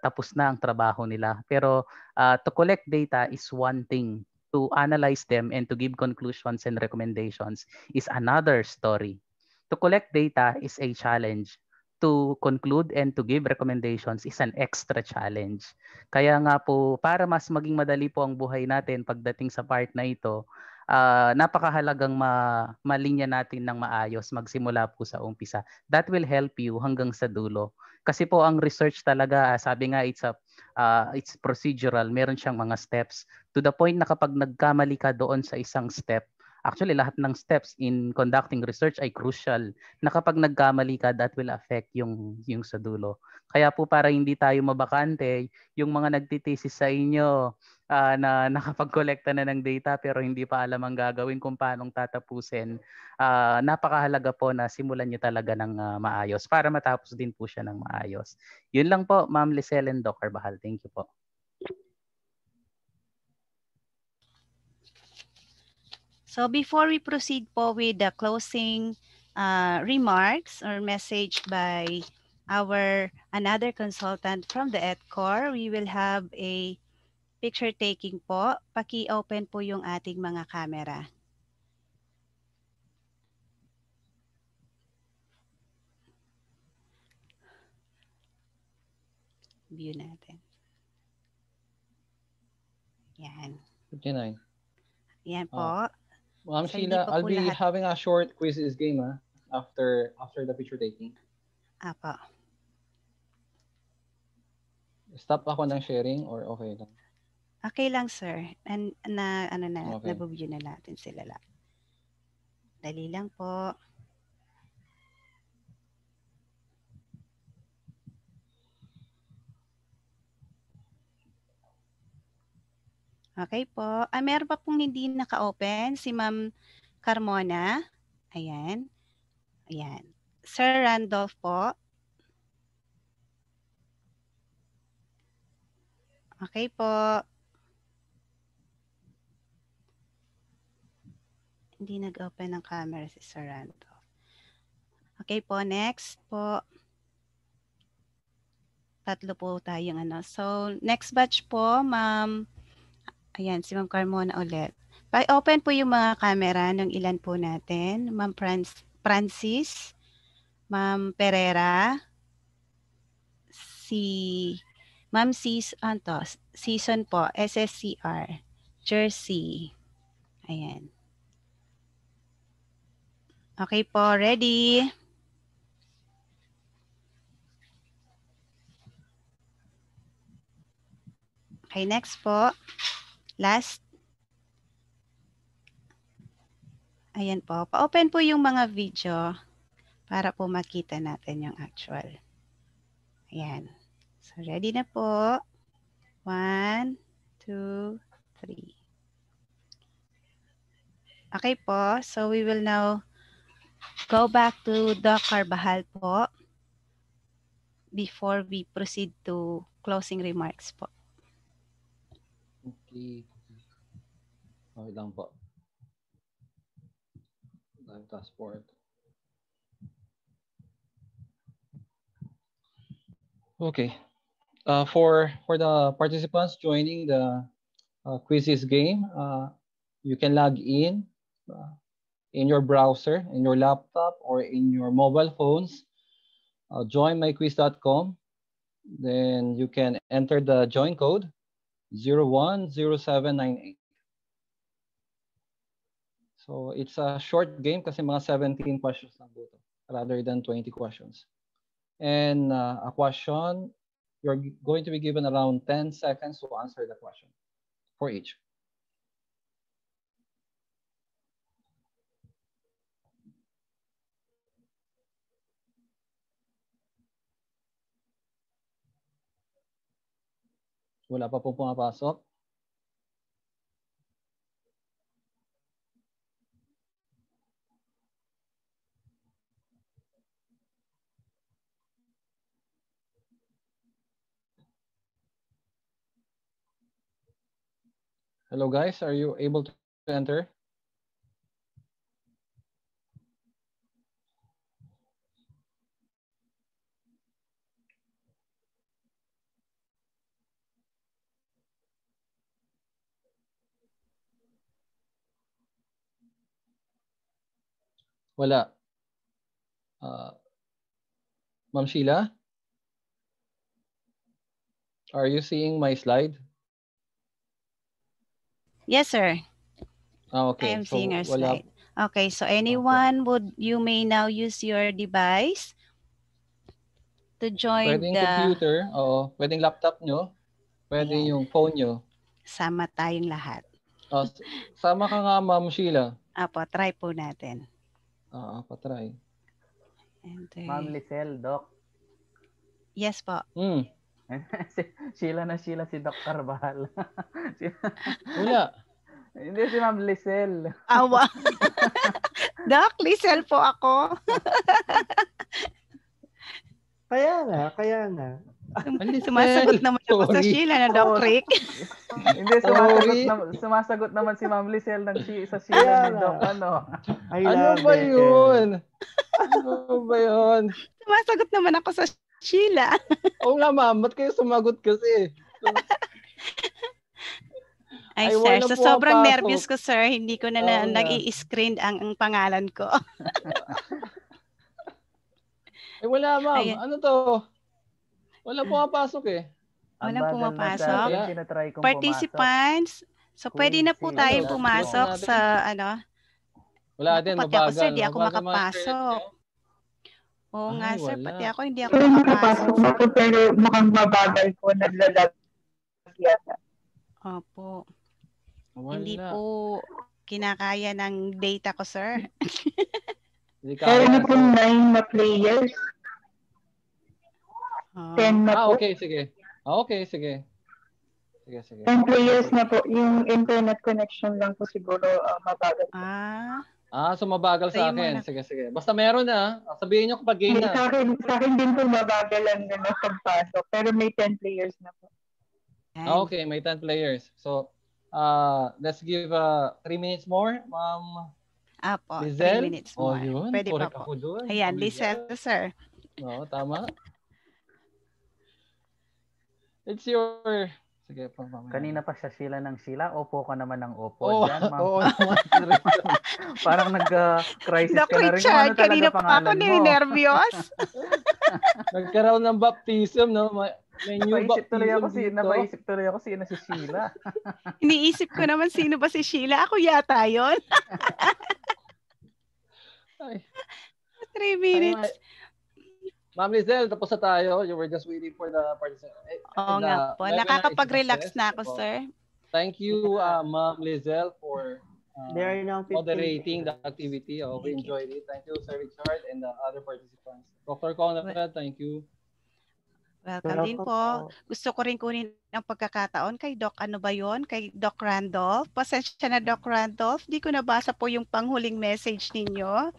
tapos na ang trabaho nila. Pero to collect data is one thing. To analyze them and to give conclusions and recommendations is another story. To collect data is a challenge. To conclude and to give recommendations is an extra challenge. Kaya nga po, para mas maging madali po ang buhay natin pagdating sa part na ito, napakahalagang malinya natin ng maayos magsimula po sa umpisa. That will help you hanggang sa dulo. Kasi po ang research talaga, sabi nga it's procedural, meron siyang mga steps. To the point na kapag nagkamali ka doon sa isang step, actually lahat ng steps in conducting research ay crucial, na kapag nagkamali ka, that will affect yung sa dulo. Kaya po para hindi tayo mabakante, yung mga nagtitesis sa inyo na nakapag-collecta na ng data pero hindi pa alam ang gagawin kung paanong tatapusin, napakahalaga po na simulan nyo talaga ng maayos para matapos din po siya ng maayos. Yun lang po, Ma'am Leizel and Dr. Carvajal. Thank you po. So before we proceed po with the closing remarks or message by another consultant from the ETCOR, we will have a picture taking po. Paki-open po yung ating mga camera. View natin. Yan. 59. Yan po. Ma'am So, Sheila, I'll be lahat. having a short quizzes game after the picture taking. Apo. Stop ako ng sharing or okay lang? Okay lang, sir. Okay. Nabuview na natin sila lang. Dali lang po. Okay po. Meron pa pong hindi naka-open. Si Ma'am Carmona. Ayan. Ayan. Sir Randolph po. Okay po. Hindi nag-open ng camera si Sir Randolph. Okay po. Next po. Tatlo po tayong So, next batch po, Ma'am. Ayan, si Ma'am Carmona ulit. Pa-open po yung mga camera ng ilan po natin. Ma'am Francis, Ma'am Pereira, si Ma'am Season po, SSCR, Jersey. Ayan. Okay po, ready? Okay, next po. Last. Ayan po. Pa-open po yung mga video para po makita natin yung actual. Ayan. So, ready na po. 1, 2, 3. Okay po. So, we will now go back to Dr. Carvajal po before we proceed to closing remarks po. Okay. Okay lang po. Live dashboard. Okay. For the participants joining the quizzes game, you can log in your browser, in your laptop, or in your mobile phones. Join myquiz.com. Then you can enter the join code 010798. So it's a short game kasi mga 17 questions lang dito rather than 20 questions. And a question, you're going to be given around 10 seconds to answer the question for each. Wala pa po pumapasok. Hello guys, are you able to enter? Wala. Ma'am Sheila? Are you seeing my slide? Yes, sir. Okay. I am seeing our wala. slide. Okay, so anyone you may now use your device to join Pwedeng the... computer, oo. Pwedeng laptop nyo. Pwede Ayan. yung phone nyo. Sama tayong lahat. Sama ka nga, Ma'am Sheila. Apo, try po natin. Patry. Ma'am Leizel, Doc. Yes po. Sheila si Doc Carvajal. Wala. Hindi si Ma'am Leizel. Awa. Doc, Leizel po ako. Kaya nga. Sumasagot naman ako sa Sheila na Doc Rick. Hindi, sumasagot naman si Ma'am Leizel sa Sheila ni Doc. Ano ba yun? Sumasagot naman ako sa Sheila. Oo nga, ma'am. Ba't kayo sumagot kasi? Ay sir, so sobrang nervous ko, sir. Hindi ko na nag-i-screen ang pangalan ko. Wala, ma'am. Ayan. Ano to? Wala pumapasok eh. Walang pumapasok. Participants. So pwede na po tayo pumasok sa ano. Wala din, pati ako, sir, di ako makapasok. Oo nga, sir, pati ako hindi ako makapasok. Pero mukhang mabagal po naglalag yata. Opo. Hindi po kinakaya ng data ko, sir. Pero na po 9 na players. 10 na po. Okay, sige. Okay, sige. Sige. 10 players na po. Yung internet connection lang po siguro mabagal. So mabagal sa akin. Sige. Basta meron na. Sabihin nyo kapag game na. Sa akin din po mabagal ang pagpasok. Pero may 10 players na po. Okay, may 10 players. So, let's give 3 minutes more, Ma'am Leizel. 3 minutes more. Yun. Pwede pa po. Ayan, Leizel, sir. Oo, tama. It's your... Sige, kanina pa siya Sheila ng Sheila. Opo ka naman ng opo. Diyan, ma'am. Oo. Parang nag-crisis Doc ka na rin. Richard, kanina pa ako nininervyos. Nagkaroon ng baptism, no? May new baptism Napaisip tuloy ako sino si Sheila. Iniisip ko naman sino ba si Sheila. Ako yata yun. 3 minutes. Ma'am Leizel, tapos na tayo. You were just waiting for the participants. Oo nga po. Nakakapag-relax na ako, sir. Thank you, Ma'am Leizel, for moderating the activity. We enjoyed it. Thank you, Sir Richard, and the other participants. Dr. Conrad, thank you. Welcome din po. Gusto ko rin kunin ang pagkakataon kay Doc, ano ba yon? Kay Doc Randolph. Pasensya na, Doc Randolph. Di ko nabasa po yung panghuling message ninyo.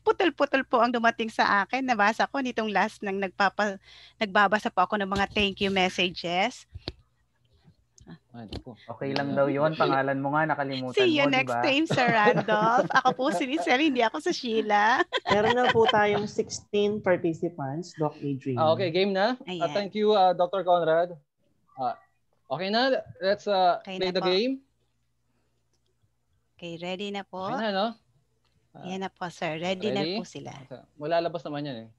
Putol-putol po ang dumating sa akin. Nabasa ko nitong last nang nagbabasa po ako ng mga thank you messages. Okay lang daw yon. Pangalan mo nga, nakalimutan mo, See you diba? next time, Sir Randolph. Ako po si Leizel, hindi ako sa Sheila. Meron na po tayong 16 participants, Doc Adrian. Okay, game na. Thank you, Dr. Conrad. Okay na, let's play the game. Okay, ready na po. Okay na, no? Yan na po, sir. Ready na po sila. Malalabas naman yan eh.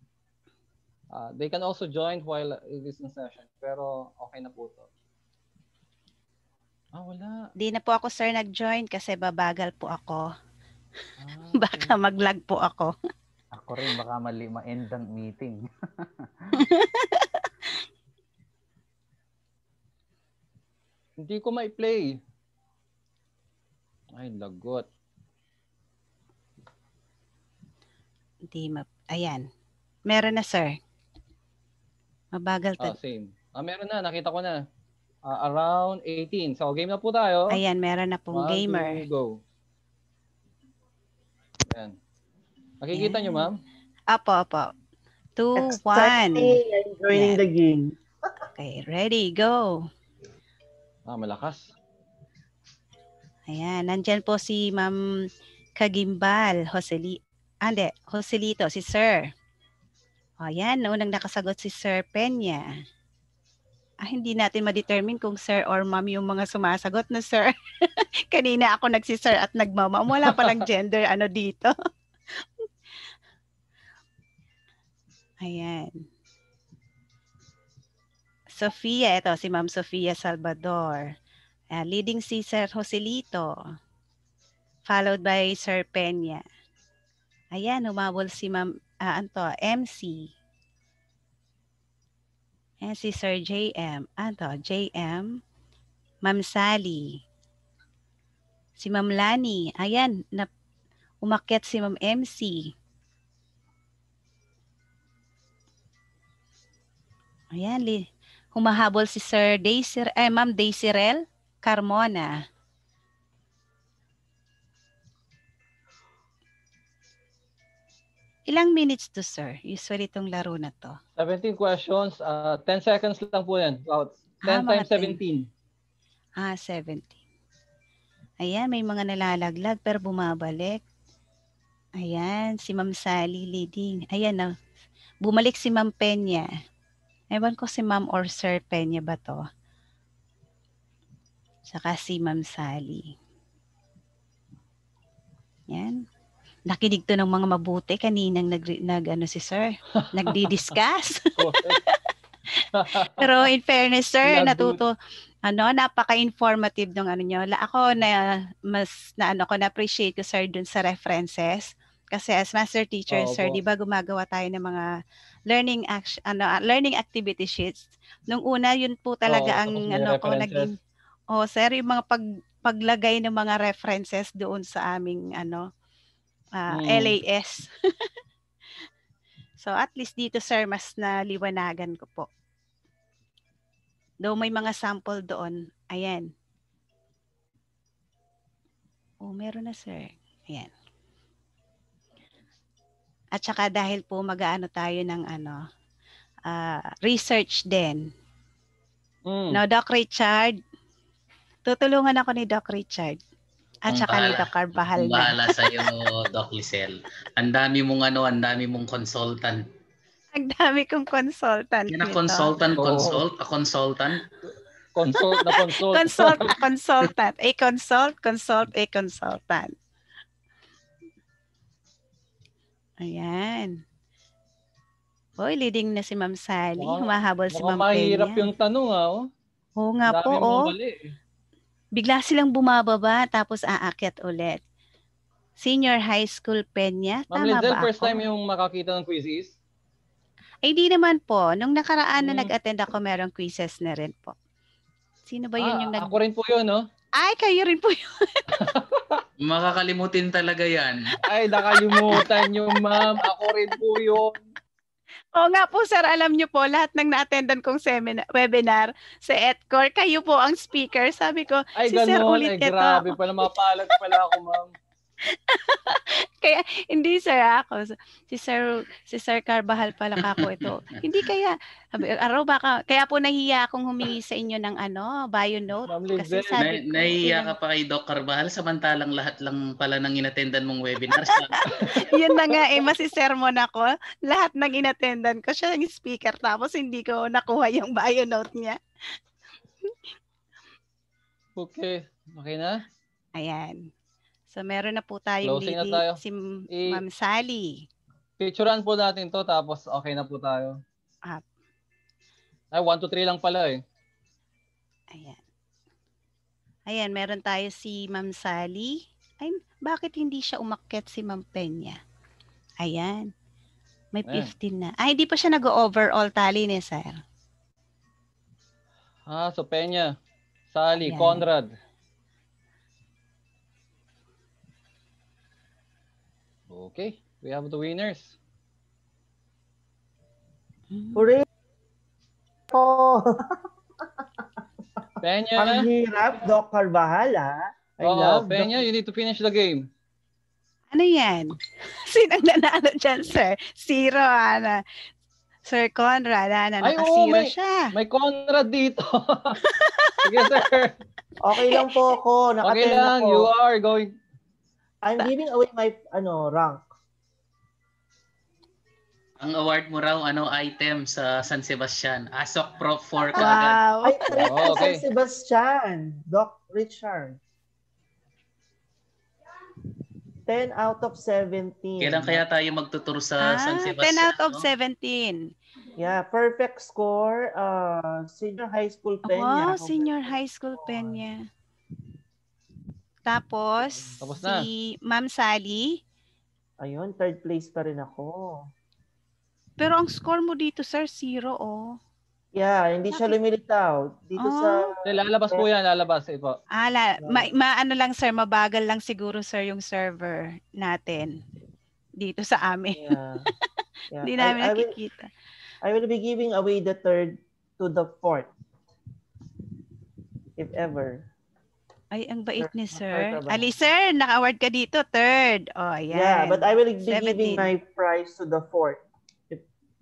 They can also join while it is in session. Pero okay na po to. Wala. Di na po ako, sir, nag-join kasi babagal po ako. Baka mag-lag po ako. Ako rin, baka ma-end ang meeting. Hindi ko ma-play. Ay, lagot. Ayan. Meron na, sir. Mabagal same. Meron na, nakita ko na. around 18. So, game na po tayo. Ayan, meron na pong 1, gamer. 2, go. Ayan. Nakikita nyo, ma'am? Apo. 2, 1. Exciting! I'm joining the game. Okay, ready, go. Malakas. Ayan, nandyan po si Ma'am Kagimbal, Joselito, si Sir. Ayan, unang nakasagot si Sir Peña. Hindi natin ma-determine kung Sir or Ma'am yung mga sumasagot na Sir. Kanina ako nagsi-Sir at nagmama'am. Wala palang gender dito. Ayan. Sofia, ito si Ma'am Sofia Salvador. Leading si Sir Joselito. Followed by Sir Peña. Ayan, humabol si Ma'am, MC. Ayan si Sir JM. JM. Ma'am Sally. Si Ma'am Lani. Ayan, umakyat si Ma'am MC. Ayan, humahabol si Sir Ma'am Daisyrel Carmona. Ilang minutes to, sir? Usually itong laro na to. 17 questions. 10 seconds lang po yan. 10 times 17. 17. Ayan, may mga nalalaglag pero bumabalik. Ayan, si Ma'am Sally leading. Ayan, bumalik si Ma'am Peña. Ewan ko si Ma'am or Sir Peña ba to? Saka si Ma'am Sally. Yan. Nakinig to ng mga mabuti kaninang si Sir. Nagdi-discuss. Pero in fairness, Sir, napaka-informative ng nyo. Ako na-appreciate ko, Sir, dun sa references. Kasi as master teacher, Sir, di ba gumagawa tayo ng mga learning activity sheets. Nung una, yun po talaga ang naging Sir, yung mga paglagay ng mga references doon sa aming LAS. So at least dito, Sir, mas naliwanagan ko po. Though may mga sample doon. Ayan. Meron na, Sir. Ayan. At saka dahil po mag-aano tayo ng research din. No, Doc Richard. Tutulungan ako ni Doc Richard. At saka ni Doc Carvajal na. Bahala sa iyo, Doc Leizel. Ang dami mong consultant. Ang dami kong consultant. Consultant. Consult na consult. Consultant. A consultant. Ayan. Hoy, leading na si Ma'am Sally. Humahabol si Ma'am Peña. Mahirap yung tanong, Oo nga po, Bigla silang bumababa tapos aakyat ulit. Senior high school Peña. Ma'am Leizel, first time yung makakita ng quizzes? Ay, di naman po. Nung nakaraan na nag-attend ako, merong quizzes na rin po. Sino ba yun yung Ako rin po yun, no? Ay, kayo rin po yun. Makakalimutin talaga yan. Ay, nakalimutan nyo, ma'am. Ako rin po yun. Oo nga po, sir. Alam nyo po, lahat ng na-attendan kong webinar sa ETCOR, kayo po ang speaker. Sabi ko, ay, si sir ulit ito. Ay, grabe pala. Mapalag pala ako, ma'am. Kaya, hindi sir ako. Si Sir Carvajal pala kako ito. Hindi kaya, kaya po nahiya akong humingi sa inyo ng bio note. Kasi sabi ko, nahiya ka pa kay Doc Carvajal, samantalang lahat lang pala ng inattendan mong webinar. Yun na nga, masisermon ako. Lahat ng inattendan ko, siya yung speaker, tapos hindi ko nakuha yung bio note niya. Okay na? Ayan. So, meron na po tayong leading si Ma'am Sally. Picturean po natin to tapos okay na po tayo. Ay, 1, 2, 3 lang pala eh. Ayan, meron tayo si Ma'am Sally. Ay, bakit hindi siya umakyat si Ma'am Peña? Ayan. May 15 na. Ay, hindi pa siya nag-overall tally ni sir. So Peña, Sally, Conrad. Okay, we have the winners. Hooray! Ang Peña. hirap, Doc Carvajal, ha? I Oh, love Doc. Peña, you need to finish the game. Ano yan? Sino nanalo dyan, sir? Zero, Ana. Sir Conrad, Ana, Ay, oo, naka-zero siya. may Conrad dito. Sige, sir. Okay lang po ako. Okay Naka-10 lang, you ako. are going... I'm giving away my rank. Ang award mo raw, item sa San Sebastian. Asok Pro 4 ka agad. Wow. Ay, trip to San Okay. Sebastian. Doc Richard. 10 out of 17. Kailan kaya tayo magtuturo sa San 10 Sebastian? out of 17. Yeah, perfect score. Senior high school Peña. Wow, senior high school Peña. Tapos, Tapos na. si Ma'am Sally. Ayun, third place pa rin ako. Pero ang score mo dito, sir, 0, oh. Yeah, hindi siya lumilitaw. Dito sa... Lalabas po yan, lalabas. Ito. Ano lang, sir, mabagal lang siguro, sir, yung server natin dito sa amin. Yeah. Hindi namin nakikita. I will be giving away the third to the fourth. If ever. Ay, ang bait ni Sir sir. Ali, sir, naka-award ka dito, third. Oh, ayan. Yeah, but I will be 17. giving my prize to the fourth.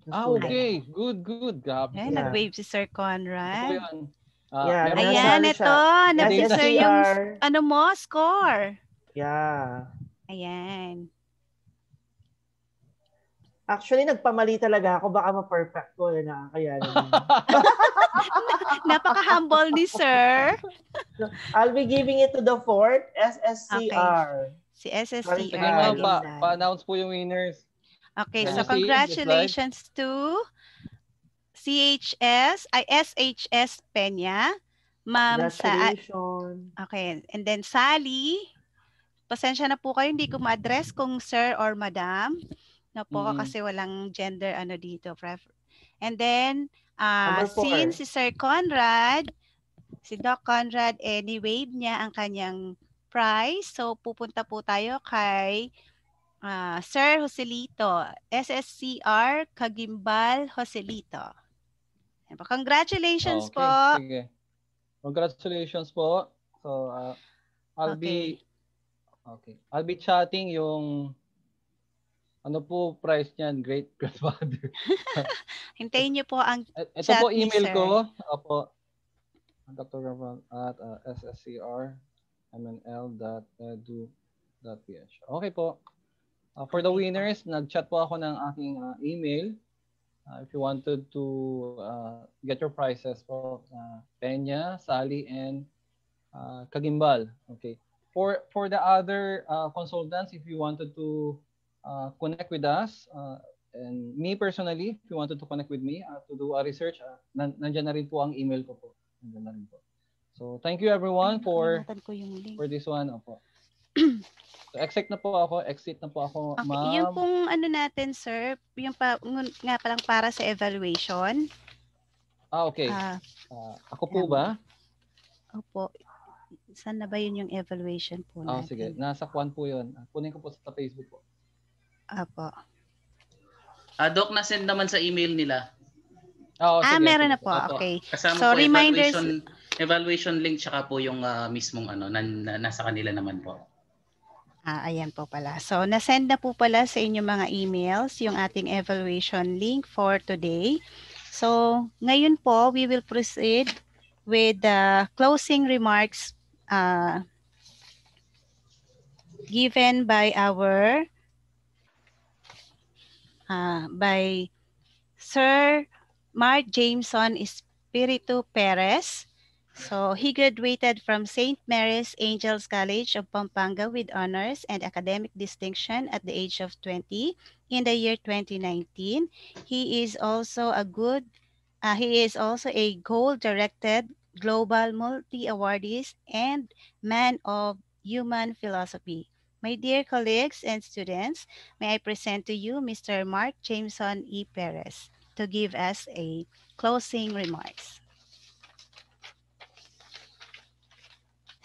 Okay. Good. Grabe. Ayan, nag-wave si Sir Ito po Conrad. yun. Yeah, Ayan, nasali ito. siya. Nabili sir yung score. Yeah. Ayan. Actually, nagpamali talaga ako. Baka ma-perfect ko. Kaya Napaka-humble ni sir. I'll be giving it to the fourth, SSCR. Okay. Si SSCR. Sige nga, pa-announce po yung winners. Okay, so congratulations to SHS Peña, Ma'am Okay, and then Sally. Pasensya na po kayo, hindi ko ma-address kung sir or madam. Na po kasi walang gender dito. And then, since si Sir Conrad, si Doc Conrad, ni-wave niya ang kanyang prize. So, pupunta po tayo kay Sir Joselito, SSCR Kagimbal Joselito. Congratulations po. Sige. Congratulations po. So, I'll be chatting yung price niyan, great grandfather. Hintayin niyo po ang ito chat po email ni ko. Opo. Dr. Rafael at sscr.mnl.edu.ph. Okay po. For the winners, nag-chat po ako ng aking email. If you wanted to get your prizes po, Peña, Sally, and Kagimbal. Okay. For the other consultants, if you wanted to connect with us, and me personally, if you wanted to connect with me to do a research, nandiyan na rin po ang email ko po. Nandiyan na rin po. So, thank you everyone for this one. Opo. So, exit na po ako, Okay, ma'am. yung pong natin, sir, yung nga palang para sa evaluation. Okay. Ako po ba? Opo. Saan na ba yun yung evaluation po natin? Sige. Nasa Kwan po yun. Kunin ko po sa Facebook po. Opo. Doc, na-send naman sa email nila. Sige, meron na po. Opo. Okay. Kasama So, po reminders. evaluation link tsaka po yung mismong nasa kanila naman po. Ayan po pala. So, nasend na po pala sa inyong mga emails yung ating evaluation link for today. So, ngayon po, we will proceed with the closing remarks given by by Sir Mark Jameson Espiritu Perez. So, he graduated from St. Mary's Angels College of Pampanga with honors and academic distinction at the age of 20 in the year 2019. He is also a goal-directed global multi-awardees and man of human philosophy. My dear colleagues and students, may I present to you Mr. Mark Jameson E. Perez to give us a closing remarks.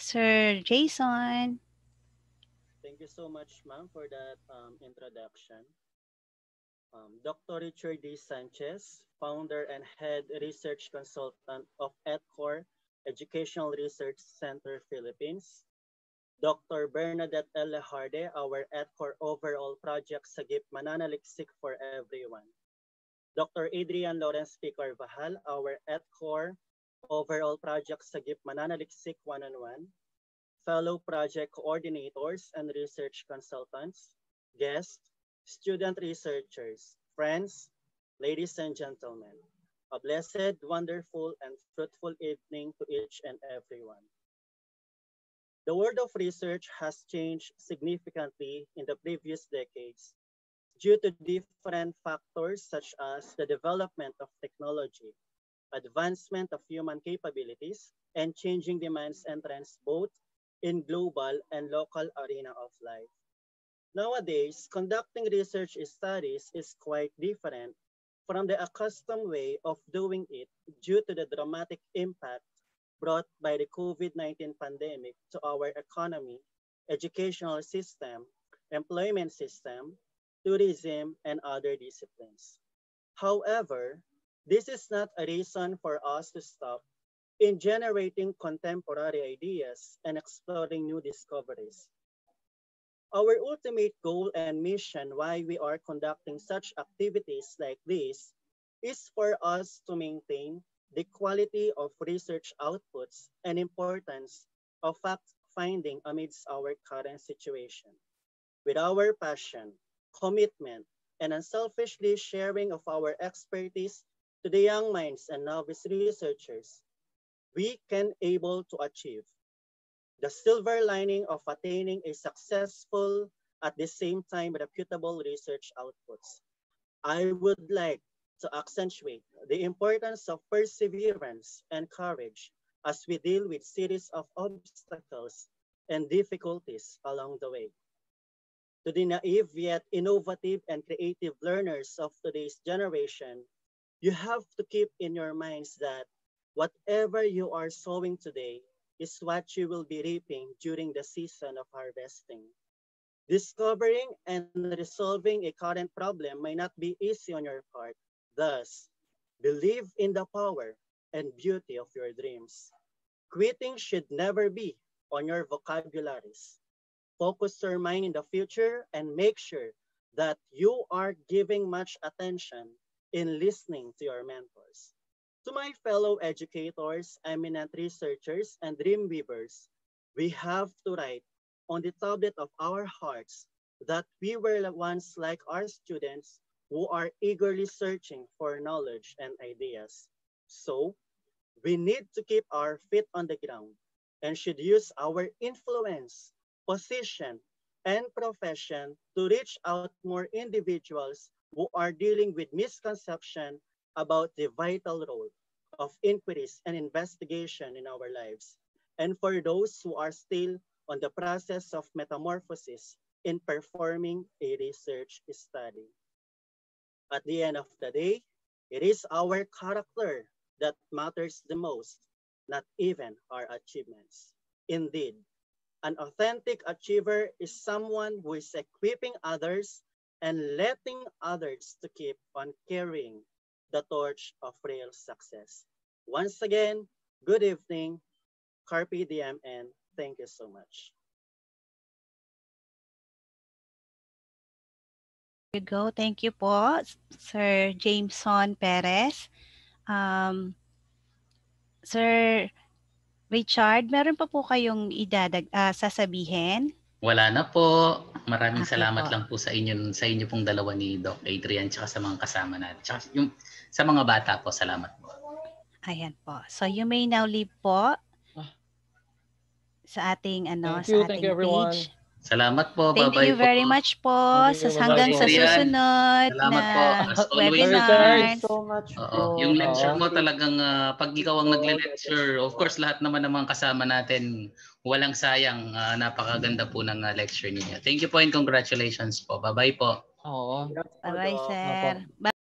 Sir Jason. Thank you so much, ma'am, for that introduction. Dr. Richard D. Sanchez, founder and head research consultant of ETCOR, Educational Research Center, Philippines. Dr. Bernadette L. Lejarde, our ETCOR overall project SAGIP MANANALIKSIK for everyone. Dr. Adrian Lawrence P. Carvajal, our ETCOR overall project SAGIP MANANALIKSIK one-on-one. Fellow project coordinators and research consultants, guests, student researchers, friends, ladies and gentlemen, a blessed, wonderful, and fruitful evening to each and everyone. The world of research has changed significantly in the previous decades due to different factors such as the development of technology, advancement of human capabilities, and changing demands and trends both in global and local arena of life. Nowadays, conducting research studies is quite different from the accustomed way of doing it due to the dramatic impact brought by the COVID-19 pandemic to our economy, educational system, employment system, tourism, and other disciplines. However, this is not a reason for us to stop in generating contemporary ideas and exploring new discoveries. Our ultimate goal and mission why we are conducting such activities like this is for us to maintain the quality of research outputs and importance of fact-finding amidst our current situation. With our passion, commitment, and unselfishly sharing of our expertise to the young minds and novice researchers, we can able to achieve the silver lining of attaining a successful, at the same time reputable research outputs. I would like to accentuate the importance of perseverance and courage as we deal with series of obstacles and difficulties along the way. To the naive yet innovative and creative learners of today's generation, you have to keep in your minds that whatever you are sowing today is what you will be reaping during the season of harvesting. Discovering and resolving a current problem may not be easy on your part. Thus, believe in the power and beauty of your dreams. Quitting should never be on your vocabularies. Focus your mind in the future and make sure that you are giving much attention in listening to your mentors. To my fellow educators, eminent researchers, and dream weavers, we have to write on the tablet of our hearts that we were once like our students who are eagerly searching for knowledge and ideas. So, we need to keep our feet on the ground and should use our influence, position, and profession to reach out more individuals who are dealing with misconception about the vital role of inquiries and investigation in our lives, and for those who are still on the process of metamorphosis in performing a research study. At the end of the day, it is our character that matters the most, not even our achievements. Indeed, an authentic achiever is someone who is equipping others and letting others to keep on carrying the torch of real success. Once again, good evening, Carpe Diem, and thank you so much. You go. Thank you po, Sir Jameson Perez. Sir Richard, meron pa po kayong sasabihin? Wala na po. Maraming Okay salamat po. lang po sa inyo pong dalawa ni Doc Adrian tsaka sa mga kasama natin. Tsaka yung sa mga bata po, salamat po. Ayan po. So you may now leave po sa ating Thank you everyone. page. Salamat po. Thank Bye-bye you po. very much po. Hanggang sa Adrian. susunod Salamat po. na As always. webinars. Thank you so much Oo. po. Yung lecture mo talagang pag ikaw ang nagle-lecture, of course lahat naman ng mga kasama natin, walang sayang. Napakaganda po ng lecture niyo. Thank you po and congratulations po. Bye-bye po. Oo. Bye-bye, sir. Bye.